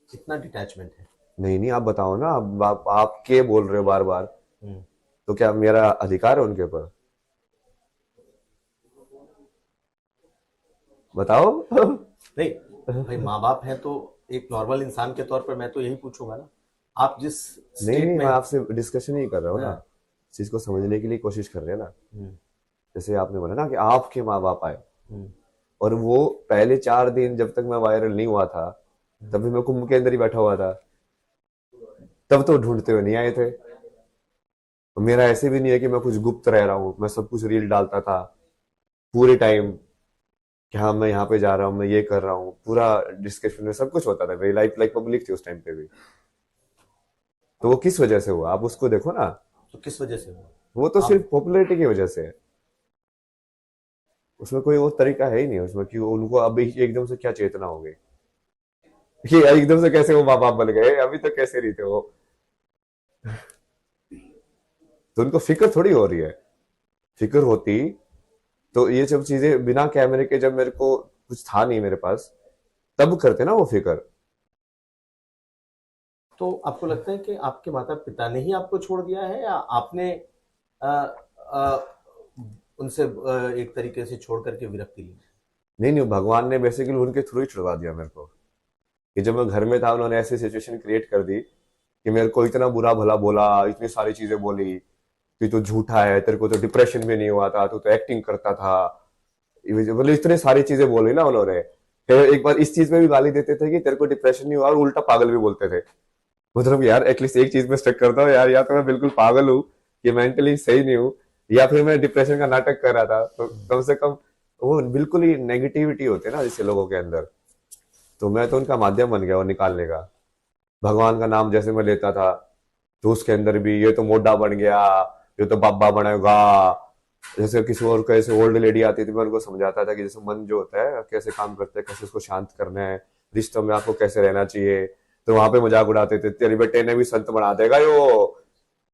कितना डिटैचमेंट है। नहीं नहीं, आप बताओ ना, आप के बोल रहे हो बार बार, हम्म। तो क्या मेरा अधिकार है उनके ऊपर? बताओ नहीं भाई, माँ बाप हैं तो एक नॉर्मल इंसान के तौर पर मैं तो यही पूछूंगा ना, आप जिस नहीं स्टेट नहीं, में मैं हैं। आपसे डिस्कशन ही कर रहा हूँ ना, हाँ। इस चीज को समझने के लिए कोशिश कर रहे हैं ना। हम्म। जैसे आपने बोला ना कि आपके माँ बाप आए, हम्म। और वो पहले 4 दिन जब तक मैं वायरल नहीं हुआ था, तभी मैं कुंभ के अंदर ही बैठा हुआ था, तब तो ढूंढते हुए नहीं आए थे। और मेरा ऐसे भी नहीं है कि मैं कुछ गुप्त रह रहा हूँ, मैं सब कुछ रील डालता था पूरे टाइम, कि हाँ मैं यहाँ पे जा रहा हूँ, मैं ये कर रहा हूँ, पूरा डिस्कशन में सब कुछ होता था, मेरी लाइफ लाइक पब्लिक थी उस टाइम पे भी। तो वो किस वजह से हुआ, आप उसको देखो ना। तो किस वजह से हुआ? वो तो आप सिर्फ पॉपुलैरिटी की वजह से है, उसमें कोई वो तरीका है ही नहीं उसमें कि उनको अभी एकदम से क्या चेतना हो गई कि एकदम से कैसे वो माँ बाप बन गए, अभी तक कैसे नहीं थे वो। तो उनको फिक्र थोड़ी हो रही है, फिक्र होती तो ये सब चीजें बिना कैमरे के, जब मेरे को कुछ था नहीं मेरे पास, तब करते ना वो फिक्र। तो आपको लगता है कि आपके माता पिता ने ही आपको छोड़ दिया है, या आपने अ, उनसे एक तरीके से छोड़ करके विरक्ति ली? नहीं नहीं, भगवान ने बेसिकली उनके थ्रू ही छुड़वा दिया मेरे को, कि जब मैं घर में था उन्होंने ऐसी सिचुएशन क्रिएट कर दी कि मेरे को इतना बुरा भला बोला, इतनी सारी चीजें बोली कि तू झूठा है, तेरे को तो डिप्रेशन भी नहीं हुआ था, तू तो एक्टिंग करता था, मतलब इतने सारी चीजें बोली ना उन्होंने। फिर एक बार इस चीज में भी गाली देते थे कि तेरे को डिप्रेशन नहीं हुआ, और उल्टा पागल भी बोलते थे। मतलब यार एटलीस्ट एक चीज में स्टक करता हूँ यार, या तो मैं बिल्कुल पागल हूँ, ये मेंटली सही नहीं हूँ, या फिर मैं डिप्रेशन का नाटक कर रहा था, तो कम से कम वो बिल्कुल ही नेगेटिविटी होती है ना जैसे लोगों के अंदर। तो मैं तो उनका माध्यम बन गया वो निकालने का। भगवान का नाम जैसे मैं लेता था, तो उसके अंदर भी ये तो मोटा बन गया, ये तो बाबा बनेगा। जैसे किसी और कैसे ओल्ड लेडी आती थी, मैं उनको समझाता था कि जैसे मन जो होता है कैसे काम करता है, कैसे उसको शांत करना है, रिश्तों में आपको कैसे रहना चाहिए। तो वहां पे मजाक उड़ाते थे, तेरे बेटे ने भी संत बना देगा यो,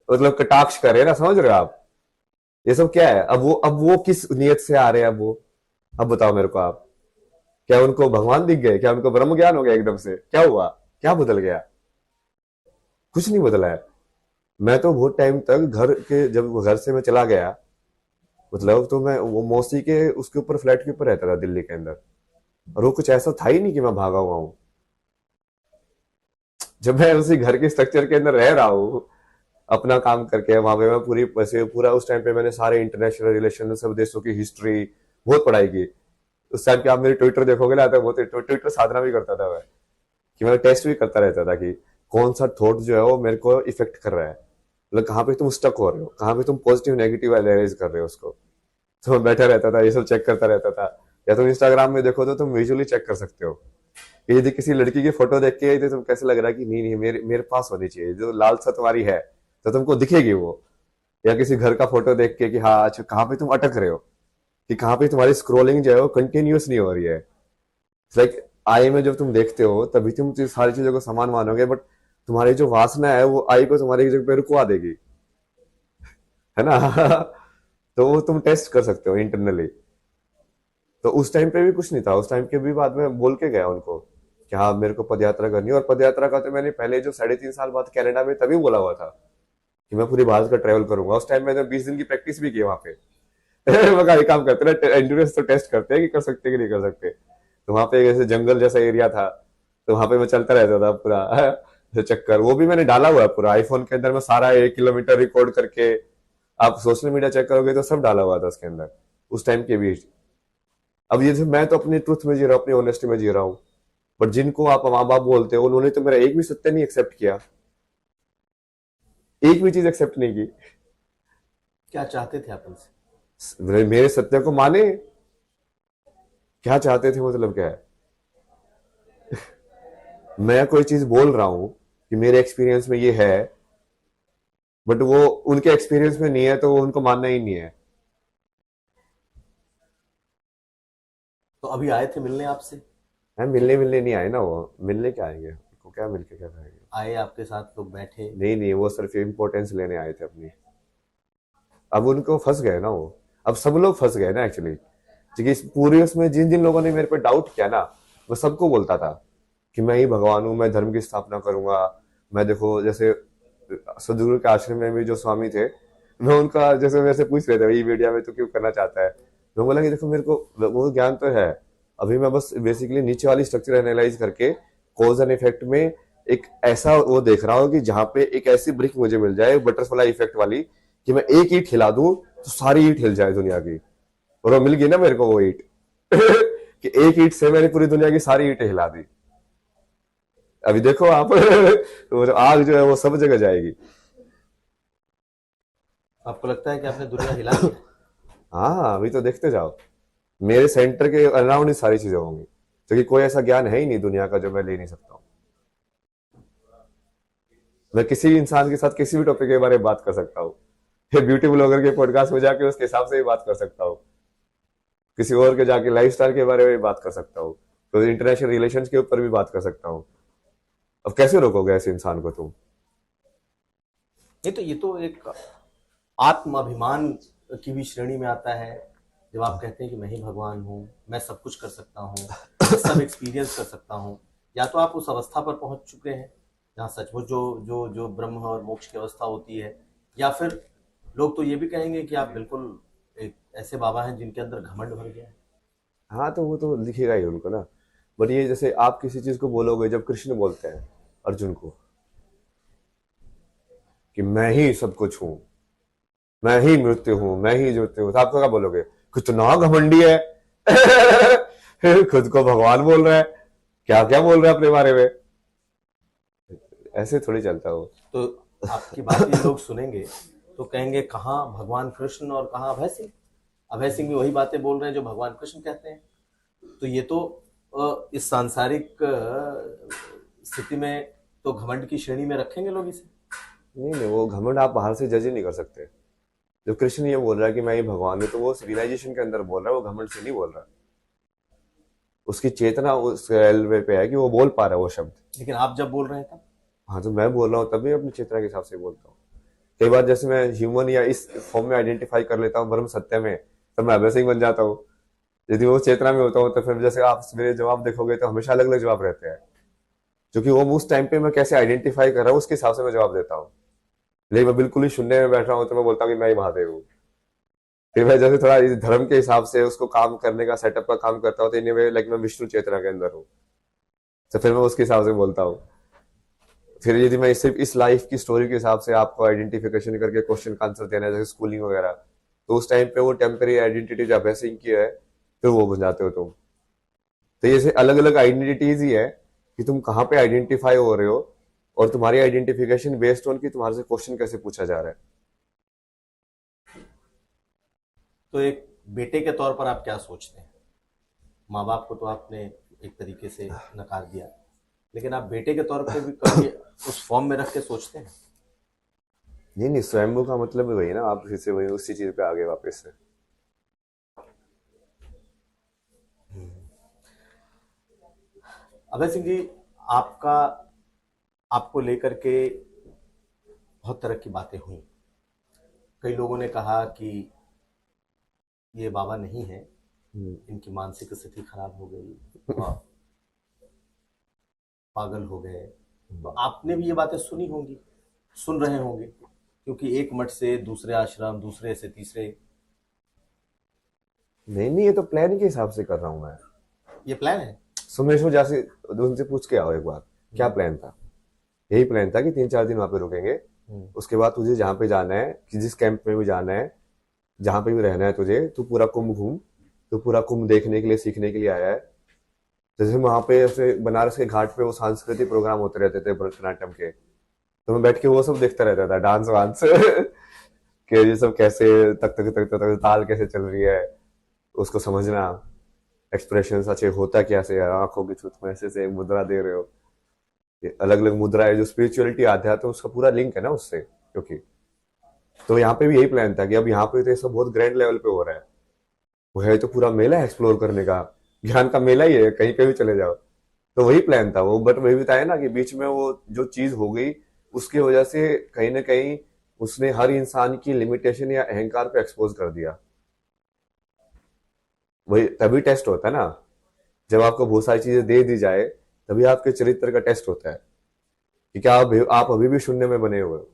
मतलब कटाक्ष करे ना, समझ रहे हो आप। ये सब क्या है, अब वो किस नियत से आ रहे हैं अब वो, अब बताओ मेरे को आप। क्या उनको भगवान दिख गए, क्या उनको ब्रह्म ज्ञान हो गया एकदम से, क्या हुआ, क्या बदल गया? कुछ नहीं बदला है। मैं तो बहुत टाइम तक घर के, जब घर से मैं चला गया, मतलब तो मैं वो मौसी के उसके ऊपर फ्लैट के ऊपर रहता था दिल्ली के अंदर, और वो कुछ ऐसा था ही नहीं कि मैं भागा हुआ हूँ। जब मैं उसी घर के स्ट्रक्चर के अंदर रह रहा हूँ, अपना काम करके वहां पे, मैं पूरी वैसे पूरा उस टाइम पे मैंने सारे इंटरनेशनल रिलेशन, सब देशों की हिस्ट्री बहुत पढ़ाई की। उस टाइम पे आप मेरी ट्विटर देखोगे ना, तो बहुत ट्विटर साधना भी करता था मैं, कि मैं टेस्ट भी करता रहता था कि कौन सा थॉट जो है वो मेरे को इफेक्ट कर रहा है, मतलब कहाँ पे तुम स्टक हो रहे हो, कहाँ पे तुम पॉजिटिव नेगेटिव एनालाइज कर रहे हो उसको। तो मैं बैठा रहता था, ये सब चेक करता रहता था। या तुम इंस्टाग्राम में देखो तो तुम विजुअली चेक कर सकते हो कि यदि किसी लड़की की फोटो देख के तो तुम कैसे लग रहा है कि नहीं नहीं मेरे मेरे पास होनी चाहिए, जो लालसा तुम्हारी है तो तुमको दिखेगी वो। या किसी घर का फोटो देख के कि हाँ अच्छा कहाँ पे तुम अटक रहे हो, कि कहाँ पे तुम्हारी स्क्रोलिंग जो है वो कंटिन्यूस नहीं हो रही है। लाइक आई में जब तुम देखते हो तभी तुम सारी चीजों को समान मानोगे, बट तुम्हारी जो वासना है वो आई को तुम्हारी जगह पे रुकवा देगी, है ना। तो वो तुम टेस्ट कर सकते हो इंटरनली। तो उस टाइम पे भी कुछ नहीं था, उस टाइम के भी बाद में बोल के गया उनको कि हाँ मेरे को पद यात्रा करनी है। और पद यात्रा का तो मैंने पहले जो 3.5 साल बाद कनाडा में तभी बोला हुआ था कि मैं पूरी भारत का ट्रेवल करूंगा। उस टाइम मैंने 20 दिन की प्रैक्टिस भी की वहां पे। मैं कहा, एक काम करते ना, एंड्योरेंस तो टेस्ट करते हैं कि कर सकते कि नहीं कर सकते। तो वहां पे जैसे जंगल जैसा एरिया था, तो वहां पे मैं चलता रहता था पूरा चक्कर। वो भी मैंने डाला हुआ है पूरा आईफोन के अंदर, मैं सारा 1 किलोमीटर रिकॉर्ड करके, आप सोशल मीडिया चेक करोगे तो सब डाला हुआ था उसके अंदर उस टाइम के भी। अब ये मैं तो अपनी ट्रुथ में जी रहा हूँ, अपनी ऑनेस्टी में जी रहा हूँ, बट जिनको आप माँ बाप बोलते हो उन्होंने तो मेरा एक भी सत्य नहीं एक्सेप्ट किया, एक भी चीज एक्सेप्ट नहीं की। क्या चाहते थे आप उनसे? मेरे सत्य को माने, क्या चाहते थे मतलब क्या है। मैं कोई चीज बोल रहा हूं कि मेरे एक्सपीरियंस में ये है, बट वो उनके एक्सपीरियंस में नहीं है, तो वो उनको मानना ही नहीं है। तो अभी आए थे मिलने आपसे? है मिलने मिलने नहीं आए ना, वो मिलने क्या आएंगे, उनको क्या मिलके क्या करेंगे। आए, आपके साथ लोग बैठे? नहीं नहीं, वो सिर्फ इम्पोर्टेंस लेने आए थे अपनी। अब उनको फंस गए ना वो, अब सब लोग फंस गए ना एक्चुअली, क्योंकि इस पूरे उसमें जिन जिन लोगों ने मेरे पे डाउट किया ना, मैं सबको बोलता था कि मैं ही भगवान हूँ, मैं धर्म की स्थापना करूंगा। मैं देखो जैसे सदगुरु के आश्रम में भी जो स्वामी थे, मैं उनका जैसे मेरे से पूछ रहे थे भाई मीडिया में तो क्यों करना चाहता है, मैं बोला कि देखो मेरे को वो ज्ञान तो है, अभी मैं बस बेसिकली नीचे वाली स्ट्रक्चर एनालाइज करके कॉज एंड इफेक्ट में एक ऐसा वो देख रहा हूँ कि जहां पे एक ऐसी ब्रिक मुझे मिल जाए बटरफ्लाई इफेक्ट वाली, कि मैं एक ईंट हिला दूं तो सारी ईंट हिल जाए दुनिया की। और वो मिल गई ना मेरे को वो ईंट कि एक ईंट से मैंने पूरी दुनिया की सारी ईंटें हिला दी। अभी देखो आप तो जो आग जो है वो सब जगह जाएगी। आपको लगता है कि आपने दुनिया हिला दिया है? हाँ अभी तो देखते जाओ। मेरे सेंटर के अराउंड ही सारी चीजें होंगी, क्योंकि कोई ऐसा ज्ञान है ही नहीं दुनिया का जो मैं ले नहीं सकता हूँ। मैं किसी भी इंसान के साथ किसी भी टॉपिक के बारे में बात कर सकता हूँ। ये ब्यूटी ब्लॉगर के पॉडकास्ट में जाके उसके हिसाब से भी बात कर सकता हूँ, किसी और के जाके लाइफस्टाइल के बारे में भी बात कर सकता हूँ, तो इंटरनेशनल रिलेशंस के ऊपर भी बात कर सकता हूँ। अब कैसे रोकोगे ऐसे इंसान को तुम? ये तो एक आत्माभिमान की भी श्रेणी में आता है, जब आप कहते हैं कि मैं ही भगवान हूँ, मैं सब कुछ कर सकता हूँ, मैं सब एक्सपीरियंस कर सकता हूँ। या तो आप उस अवस्था पर पहुंच चुके हैं जहाँ सचमुच जो जो जो ब्रह्म और मोक्ष की अवस्था होती है, या फिर लोग तो ये भी कहेंगे कि आप बिल्कुल एक ऐसे बाबा हैं जिनके अंदर घमंड भर गया है। हाँ, तो वो तो लिखेगा ही उनको ना। बट ये जैसे आप किसी चीज को बोलोगे, जब कृष्ण बोलते हैं अर्जुन को कि मैं ही सब कुछ हूं, मैं ही मृत्यु हूं, मैं ही ज्योति हूं, तो आप तो क्या बोलोगे? कितना घमंडी है। खुद को भगवान बोल रहा है, क्या क्या बोल रहा है अपने बारे में। ऐसे थोड़ी चलता हो। तो आपकी बात ये लोग सुनेंगे तो कहेंगे कहाँ भगवान कृष्ण और कहाँ अभय सिंह। अभय सिंह भी वही बातें बोल रहे हैं जो भगवान कृष्ण कहते हैं। तो ये तो इस सांसारिक स्थिति में तो घमंड की श्रेणी में रखेंगे लोग इसे। नहीं नहीं, वो घमंड आप बाहर से जज ही नहीं कर सकते। जब कृष्ण ये बोल रहा है कि मैं ही भगवान हूं, तो वो रियलाइजेशन के अंदर बोल रहा है, वो घमंड से नहीं बोल रहा। उसकी चेतना उस लेवल पे है कि वो बोल पा रहा है वो शब्द। लेकिन आप जब बोल रहे हैं तब हाँ, तो मैं बोल रहा हूँ तब भी अपनी चेतना के हिसाब से बोलता हूँ। कई बार जैसे मैं ह्यूमन या इस फॉर्म में आइडेंटिफाई कर लेता हूँ ब्रह्म सत्य में, तब मैं अभय सिंह बन जाता हूँ। यदि वो चेतना में होता हूँ तो फिर जैसे आप मेरे जवाब देखोगे तो हमेशा अलग अलग जवाब रहते हैं, क्योंकि वो उस टाइम पे मैं कैसे आइडेंटिफाई कर रहा हूँ उसके हिसाब से मैं जवाब देता हूँ। लेकिन मैं बिल्कुल ही शून्य में बैठ रहा हूँ तो मैं बोलता हूँ कि मैं ही महादेव हूँ। फिर मैं जैसे थोड़ा इस धर्म के हिसाब से उसको काम करने का सेटअप का काम करता हूँ, तो इन वे लाइक मैं विष्णु चेतना के अंदर हूँ, तो फिर मैं उसके हिसाब से बोलता हूँ। फिर यदि मैं सिर्फ इस लाइफ की स्टोरी के हिसाब से आपको आइडेंटिफिकेशन करके क्वेश्चन का आंसर देना है, जैसे स्कूलिंग वगैरह, तो उस टाइम पे वो टेम्पररी आइडेंटिटी जो अभय सिंह की है, फिर वो बन जाते हो तुम। तो ये अलग अलग आइडेंटिटीज ही है कि तुम कहाँ पे आइडेंटिफाई हो रहे हो, और तुम्हारी आइडेंटिफिकेशन बेस्ड ऑन कि तुम्हारे से क्वेश्चन कैसे पूछा जा रहा है। तो एक बेटे के तौर पर आप क्या सोचते हैं? माँ बाप को तो आपने एक तरीके से नकार दिया, लेकिन आप बेटे के तौर पे भी कभी उस फॉर्म में रख के सोचते हैं? नहीं नहीं, स्वयंभू का मतलब भी वही ना, आप फिर से वही उसी चीज पे आगे वापस से। अभय सिंह जी, आपका आपको लेकर के बहुत तरह की बातें हुई। कई लोगों ने कहा कि ये बाबा नहीं है, इनकी मानसिक स्थिति खराब हो गई और पागल हो गए। तो आपने भी ये बातें सुनी होंगी, सुन रहे होंगे, क्योंकि एक मठ से दूसरे आश्रम, दूसरे से तीसरे। नहीं नहीं, ये तो प्लान के हिसाब से कर रहा हूँ मैं। ये प्लान है? सुमेश जासे उनसे पूछ के आओ एक बार, क्या प्लान था? यही प्लान था कि 3-4 दिन वहां पे रुकेंगे, उसके बाद तुझे जहाँ पे जाना है, कि जिस कैंप में भी जाना है, जहां पे भी रहना है तुझे, तू पूरा कुंभ घूम। तू पूरा कुंभ देखने के लिए, सीखने के लिए आया है। जैसे वहां पे ऐसे बनारस के घाट पे वो सांस्कृतिक प्रोग्राम होते रहते थे भरतनाट्यम के, तो मैं बैठ के वो सब देखता रहता था, डांस वांस कि ये सब कैसे तक तक तक तक ताल कैसे चल रही है, उसको समझना, एक्सप्रेशन अच्छे होता कैसे है, आंखों की छुट में ऐसे से मुद्रा दे रहे हो, ये अलग अलग मुद्राएं जो स्पिरिचुअलिटी आध्यात्म है उसका पूरा लिंक है ना उससे, क्योंकि तो यहाँ पे भी यही प्लान था कि अब यहाँ पे तो ये सब बहुत ग्रैंड लेवल पे हो रहा है। वो है तो पूरा मेला है एक्सप्लोर करने का, ज्ञान का मेला ही है, कहीं पे भी चले जाओ। तो वही प्लान था वो, बट वही बताया ना कि बीच में वो जो चीज हो गई, उसकी वजह से कहीं ना कहीं उसने हर इंसान की लिमिटेशन या अहंकार पे एक्सपोज कर दिया। वही तभी टेस्ट होता है ना, जब आपको बहुत सारी चीजें दे दी जाए, तभी आपके चरित्र का टेस्ट होता है कि क्या आप अभी भी शून्य में बने हुए हो।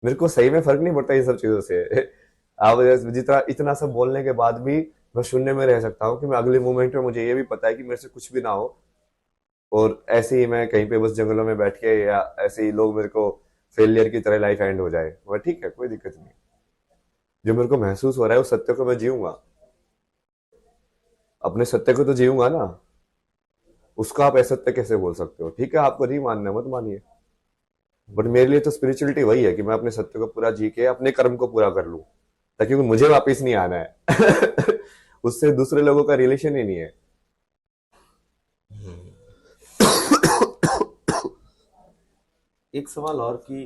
मेरे को सही में फर्क नहीं पड़ता इन सब चीजों से। आप जितना इतना सब बोलने के बाद भी मैं शून्य में रह सकता हूँ कि मैं अगले मोमेंट में मुझे ये भी पता है कि मेरे से कुछ भी ना हो, और ऐसे ही मैं कहीं पे बस जंगलों में बैठ के, या ऐसे ही लोग मेरे को फेलियर की तरह लाइफ एंड हो जाए, वह ठीक है, कोई दिक्कत नहीं। जो मेरे को महसूस हो रहा है उस सत्य को मैं जीऊंगा, अपने सत्य को तो जीऊंगा ना। उसका आप असत्य कैसे बोल सकते हो? ठीक है, आपको नहीं मानना मत मानिए, बट मेरे लिए तो स्पिरिचुअलिटी वही है कि मैं अपने सत्य को पूरा जी के अपने कर्म को पूरा कर लूं, ताकि मुझे वापस नहीं आना है। उससे दूसरे लोगों का रिलेशन ही नहीं है। एक सवाल और कि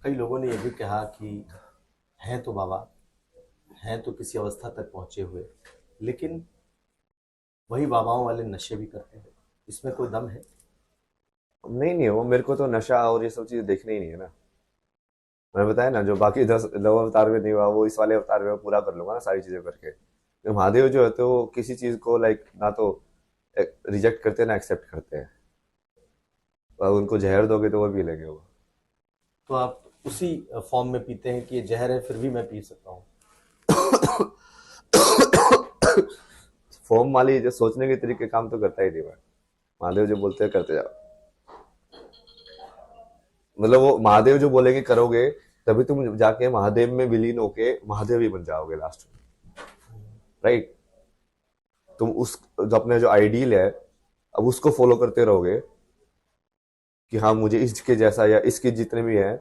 कई लोगों ने यह भी कहा कि हैं तो बाबा, हैं तो किसी अवस्था तक पहुंचे हुए, लेकिन वही बाबाओं वाले नशे भी करते हैं, इसमें कोई दम है? नहीं नहीं, वो मेरे को तो नशा और ये सब चीजें देखनी ही नहीं है ना। मैंने बताया ना, जो बाकी 10 9 अवतार में नहीं हुआ वो इस वाले अवतार में पूरा कर लूंगा ना सारी चीजें करके। तो महादेव जो है तो वो किसी चीज को लाइक ना तो रिजेक्ट करते हैं ना एक्सेप्ट करते हैं। और उनको जहर दोगे तो वो पी लेंगे वो। तो आप उसी फॉर्म में पीते हैं कि ये जहर है फिर भी मैं पी सकता हूँ? फॉर्म वाली जो सोचने के तरीके काम तो करता ही नहीं मैं। महादेव जो बोलते हैं करते जाओ। मतलब वो महादेव जो बोलेंगे करोगे, तभी तुम जाके महादेव में विलीन होके महादेव ही बन जाओगे लास्ट में, राइट। तुम उस जो अपने जो आइडियल है अब उसको फॉलो करते रहोगे कि हाँ मुझे इसके जैसा या इसके जितने भी हैं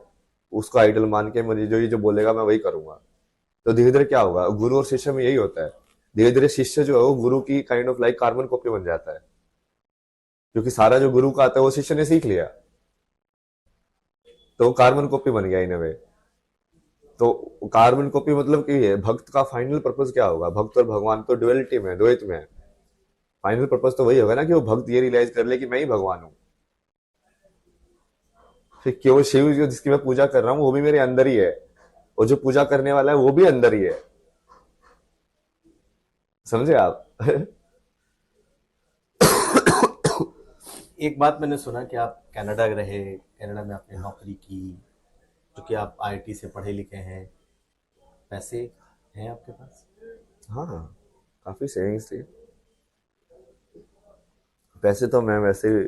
उसको आइडल मान के मुझे जो ये जो बोलेगा मैं वही करूंगा। तो धीरे धीरे क्या होगा, गुरु और शिष्य में यही होता है। धीरे धीरे शिष्य जो है वो गुरु की kind of like carbon copy बन जाता है, क्योंकि सारा जो गुरु का आता है वो शिष्य ने सीख लिया, तो वो कार्बन कॉपी बन गया इन वे। तो कार्बन कॉपी मतलब कि है भक्त का फाइनल पर्पस क्या होगा, भक्त और भगवान तो डुअलिटी में, द्वैत में है। फाइनल पर्पस तो वही होगा ना कि वो भक्त ये रियलाइज कर ले कि मैं ही भगवान हूँ। फिर केवल शिव जो जिसकी मैं पूजा कर रहा हूँ वो भी मेरे अंदर ही है, और जो पूजा करने वाला है वो भी अंदर ही है। समझे आप? एक बात मैंने सुना कि आप कनाडा रहे, कनाडा में आपने नौकरी की, क्योंकि आप आईटी से पढ़े लिखे हैं, पैसे हैं आपके पास? हाँ, काफी सेविंग्स थी। पैसे तो मैं वैसे ही,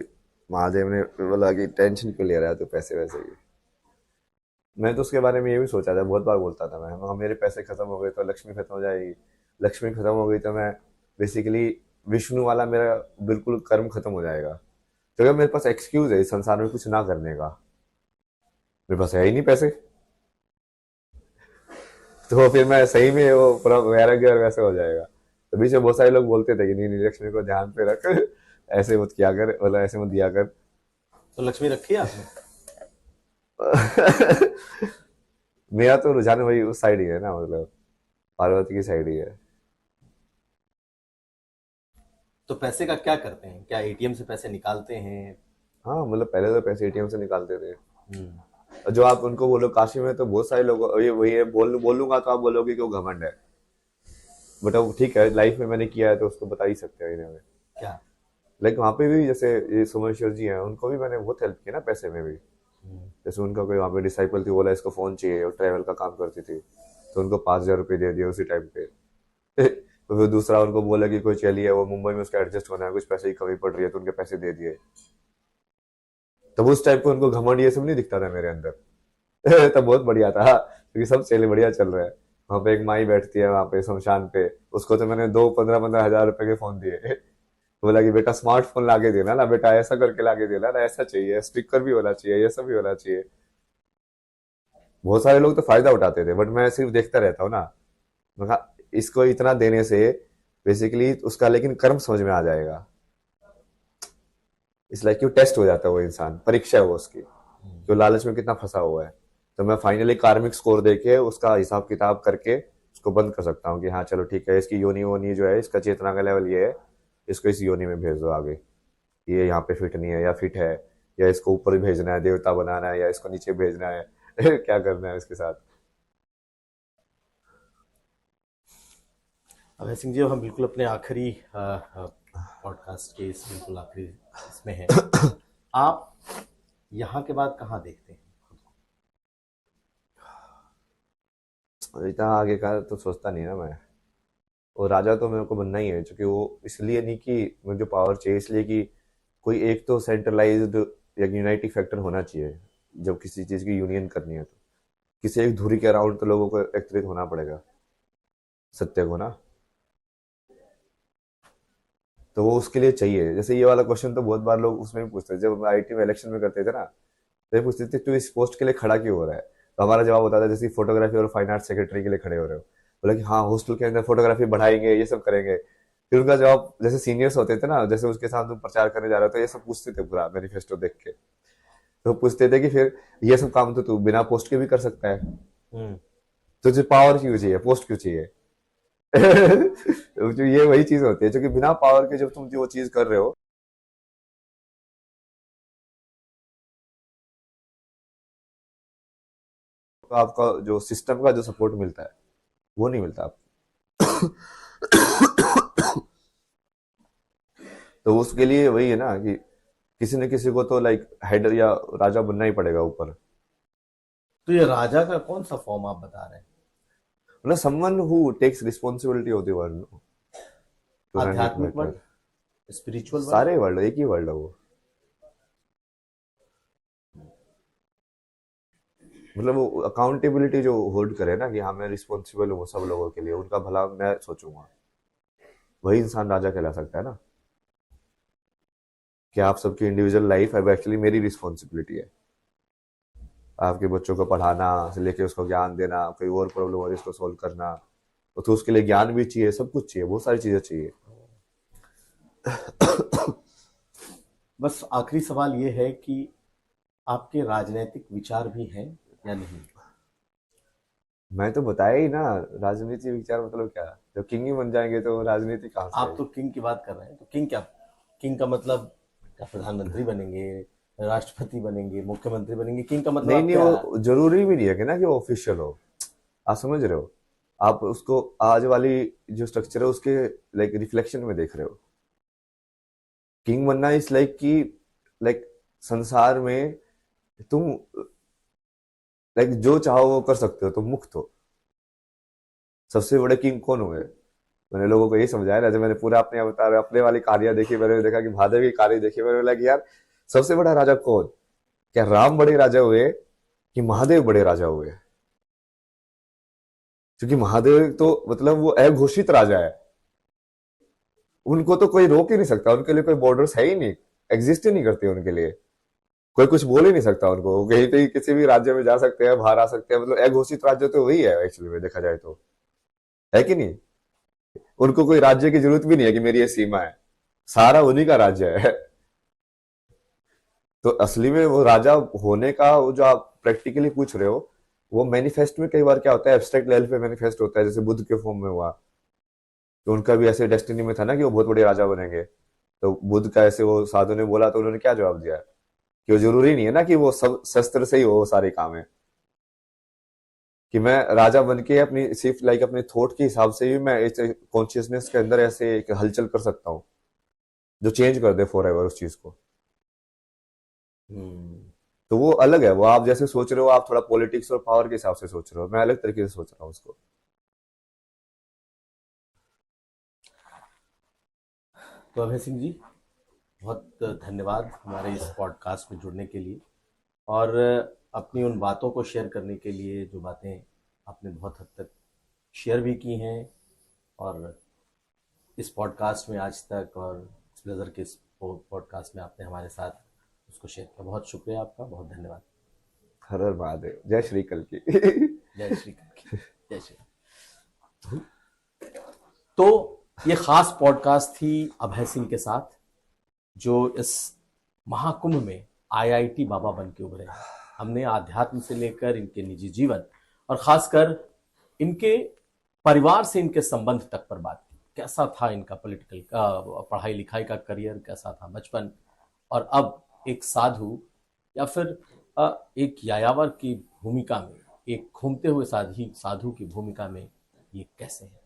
महादेव ने बोला कि टेंशन क्यों ले रहा है तो पैसे वैसे ही। मैं तो उसके बारे में ये भी सोचा था, बहुत बार बोलता था मैं, हाँ मेरे पैसे खत्म हो गए तो लक्ष्मी खत्म हो जाएगी, लक्ष्मी खत्म हो गई तो मैं बेसिकली विष्णु वाला मेरा बिल्कुल कर्म खत्म हो जाएगा। तो क्या मेरे पास एक्सक्यूज है इस संसार में कुछ ना करने का, मेरे पास है ही नहीं पैसे। तो फिर मैं सही में वो पूरा वैराग्य और वैसे हो जाएगा। तो बीच में बहुत सारे लोग बोलते थे कि नहीं नहीं लक्ष्मी को ध्यान पे रख, ऐसे मत किया कर, मतलब ऐसे मत दिया कर। तो लक्ष्मी रखी है आपने? मेरा तो रुझान वही उस साइड ही है ना, मतलब पार्वती की साइड ही है। तो पैसे का क्या करते हैं? क्या एटीएम से पैसे निकालते हैं? हाँ मतलब पहले तो पैसे एटीएम से निकालते थे। हम्म। और जो आप उनको बोलो काशी में तो बहुत सारे लोग ये वही है, बोलूंगा तो आप बोलोगे कि वो घमंड है, बट अब ठीक है लाइफ में मैंने किया है तो उसको बता ही सकते हैं इन्हें। क्या? लाइक वहाँ पे भी जैसे ये सोमेश्वर जी हैं उनको भी मैंने बहुत हेल्प किया ना पैसे में भी। जैसे उनका कोई वहाँ पे डिसाइपल थी, बोला इसको फोन चाहिए और ट्रैवल का काम करती थी, तो उनको 5,000 रुपये दे दिए उसी टाइम पे। तो फिर दूसरा उनको बोला कि कोई चलिए वो मुंबई में उसका एडजस्ट होना है, कुछ पैसे की कमी पड़ रही है, तो उनके पैसे दे दिए। तब उस टाइप पे उनको घमंड ये सब नहीं दिखता था मेरे अंदर। तब बहुत बढ़िया था क्योंकि सब चले बढ़िया चल रहा है। वहाँ पे एक माई बैठती है वहाँ पे शमशान पे, उसको तो मैंने 15,000 रुपए के फोन दिए। बोला कि बेटा स्मार्टफोन लाके देना ना बेटा, ऐसा करके लाके देना ना, ऐसा चाहिए, स्पीकर भी होना चाहिए, ये सब भी होना चाहिए। बहुत सारे लोग तो फायदा उठाते थे बट मैं सिर्फ देखता रहता हूँ ना। मैं कहा इसको इतना देने से बेसिकली उसका लेकिन कर्म समझ में आ जाएगा। इस लाइक क्यों टेस्ट हो जाता है वो इंसान, परीक्षा है वो उसकी, जो लालच में कितना फंसा हुआ है। तो मैं फाइनली कार्मिक स्कोर देके उसका हिसाब किताब करके उसको बंद कर सकता हूँ कि हाँ चलो ठीक है, इसकी योनि वोनी जो है, इसका चेतना का लेवल ये है, इसको इस योनि में भेज दो आगे, ये यहाँ पे फिट नहीं है या फिट है, या इसको ऊपर भेजना है, देवता बनाना है, या इसको नीचे भेजना है। क्या करना है इसके साथ। अभय सिंह जी, अब हम बिल्कुल अपने आखिरी पॉडकास्ट के इस बिल्कुल आखिरी इसमें हैं। आप यहाँ के बाद कहाँ देखते हैं? इतना आगे का तो सोचता नहीं ना मैं। और राजा तो मेरे को बनना ही है, क्योंकि वो इसलिए नहीं कि मुझे पावर चाहिए, इसलिए कि कोई एक तो सेंट्रलाइज्ड या यूनाइटिंग फैक्टर होना चाहिए। जब किसी चीज की यूनियन करनी है तो किसी एक धुरी के अराउंड तो लोगों को एकत्रित होना पड़ेगा, सत्य को ना। तो वो उसके लिए चाहिए। जैसे ये वाला क्वेश्चन तो बहुत बार लोग उसमें भी पूछते थे, जब आईटी में इलेक्शन में करते थे ना, तो ये पूछते थे तू इस पोस्ट के लिए खड़ा क्यों हो रहा है, तो हमारा जवाब होता था जैसे फोटोग्राफी और फाइन आर्ट सेक्रेटरी के लिए खड़े हो रहे हो। बोला कि हाँ हॉस्टल के अंदर फोटोग्राफी बढ़ाएंगे, ये सब करेंगे। फिर उनका जवाब, जैसे सीनियर्स होते थे ना, जैसे उसके साथ तुम प्रचार करने जा रहे हो तो ये सब पूछते थे पूरा मैनिफेस्टो देख के। तो पूछते थे कि फिर ये सब काम तो तू बिना पोस्ट के भी कर सकता है, हम्म। तुझे पावर क्यों चाहिए, पोस्ट क्यों चाहिए? जो ये वही चीज होती है जो कि बिना पावर के जब तुम जो वो चीज कर रहे हो, तो आपका जो सिस्टम का जो सपोर्ट मिलता है वो नहीं मिलता आपको। तो उसके लिए वही है ना कि किसी न किसी को तो लाइक हेड या राजा बनना ही पड़ेगा ऊपर। तो ये राजा का कौन सा फॉर्म आप बता रहे हैं? मतलब someone who takes responsibility of the world to run it आध्यात्मिक बेटर। World, spiritual world? सारे वर्ल्ड एक ही वर्ल्ड है वो। मतलब वो अकाउंटेबिलिटी जो होल्ड करे ना कि हाँ मैं रिस्पॉन्सिबल हूँ सब लोगों के लिए, उनका भला मैं सोचूंगा, वही इंसान राजा कहला सकता है ना। कि आप सबकी इंडिविजुअल लाइफ है एक्चुअली मेरी रिस्पॉन्सिबिलिटी है। आपके बच्चों को पढ़ाना से लेके उसको ज्ञान देना, कोई और प्रॉब्लम हो रही है उसको सोल्व करना, तो उसके लिए ज्ञान भी चाहिए, सब कुछ चाहिए, बहुत सारी चीजें चाहिए। बस आखिरी सवाल ये है कि आपके राजनीतिक विचार भी हैं या नहीं? मैं तो बताया ही ना, राजनीति विचार मतलब क्या, जब किंग ही बन जाएंगे तो राजनीति कहाँ से आप आएगी? तो किंग की बात कर रहे हैं, तो किंग क्या? किंग का मतलब क्या प्रधानमंत्री बनेंगे, राष्ट्रपति बनेंगे, मुख्यमंत्री बनेंगे? किंग का मतलब नहीं आप नहीं, क्या? वो जरूरी भी नहीं है कि ना कि वो ऑफिशियल हो। आप समझ रहे हो, आप उसको आज वाली जो स्ट्रक्चर है उसके लाइक रिफ्लेक्शन में देख रहे हो। किंग बनना इस लाइक कि लाइक संसार में तुम लाइक जो चाहो वो कर सकते हो, तुम मुक्त हो। सबसे बड़े किंग कौन हुए? मैंने लोगों को यही समझाया ना, जब मैंने पूरा अपने अवतार अपने वाली कार्य देखी, मैंने देखा कि महादेव की कार्य देखी, मैंने बोला कि यार सबसे बड़ा राजा कौन? क्या राम बड़े राजा हुए कि महादेव बड़े राजा हुए? क्योंकि महादेव तो मतलब वो अघोषित राजा है, उनको तो कोई रोक ही नहीं सकता, उनके लिए कोई बॉर्डर्स है ही नहीं, एग्जिस्ट ही नहीं करती उनके लिए। कोई कुछ बोल ही नहीं सकता उनको, वो कहीं पे किसी भी राज्य में जा सकते हैं, बाहर आ सकते हैं, मतलब अघोषित राज्य तो वही है एक्चुअली में देखा जाए तो, है कि नहीं? उनको कोई राज्य की जरूरत भी नहीं है कि मेरी ये सीमा है, सारा उन्हीं का राज्य है। तो असली में वो राजा होने का वो जो आप प्रैक्टिकली पूछ रहे हो, वो मैनिफेस्ट में कई बार क्या होता है, एब्स्ट्रैक्ट लेवल पे मैनिफेस्ट होता है, जैसे बुद्ध के फॉर्म में हुआ। तो उनका भी ऐसे डेस्टिनी में था ना कि वो बहुत बड़े राजा बनेंगे। तो बुद्ध का ऐसे वो साधु ने बोला तो उन्होंने क्या जवाब दिया कि वो जरूरी नहीं है ना कि वो सब शस्त्र से ही हो वो सारे काम है, कि मैं राजा बन के अपनी सिर्फ लाइक अपने थॉट के हिसाब से भी मैं कॉन्शियसनेस के अंदर ऐसे एक हलचल कर सकता हूँ जो चेंज कर दे फॉर एवर उस चीज को। हम्म। तो वो अलग है, वो आप जैसे सोच रहे हो, आप थोड़ा पॉलिटिक्स और पावर के हिसाब से सोच रहे हो, मैं अलग तरीके से सोच रहा हूँ उसको। तो अभय सिंह जी, बहुत धन्यवाद हमारे इस पॉडकास्ट में जुड़ने के लिए, और अपनी उन बातों को शेयर करने के लिए जो बातें आपने बहुत हद तक शेयर भी की हैं, और इस पॉडकास्ट में आज तक और ब्रदर के इस पॉडकास्ट में आपने हमारे साथ उसको शेयर किया। बहुत शुक्रिया आपका, बहुत धन्यवाद। हर हर महादेव, जय श्री कल की। जय श्री कृष्ण, जय श्री। तो ये खास पॉडकास्ट थी अभय सिंह के साथ, जो इस महाकुंभ में आईआईटी बाबा बन के उभरे हैं। हमने आध्यात्म से लेकर इनके निजी जीवन और खासकर इनके परिवार से इनके संबंध तक पर बात की। कैसा था इनका पॉलिटिकल पढ़ाई लिखाई का करियर, कैसा था बचपन, और अब एक साधु या फिर एक यायावर की भूमिका में, एक घूमते हुए साधु की भूमिका में ये कैसे है।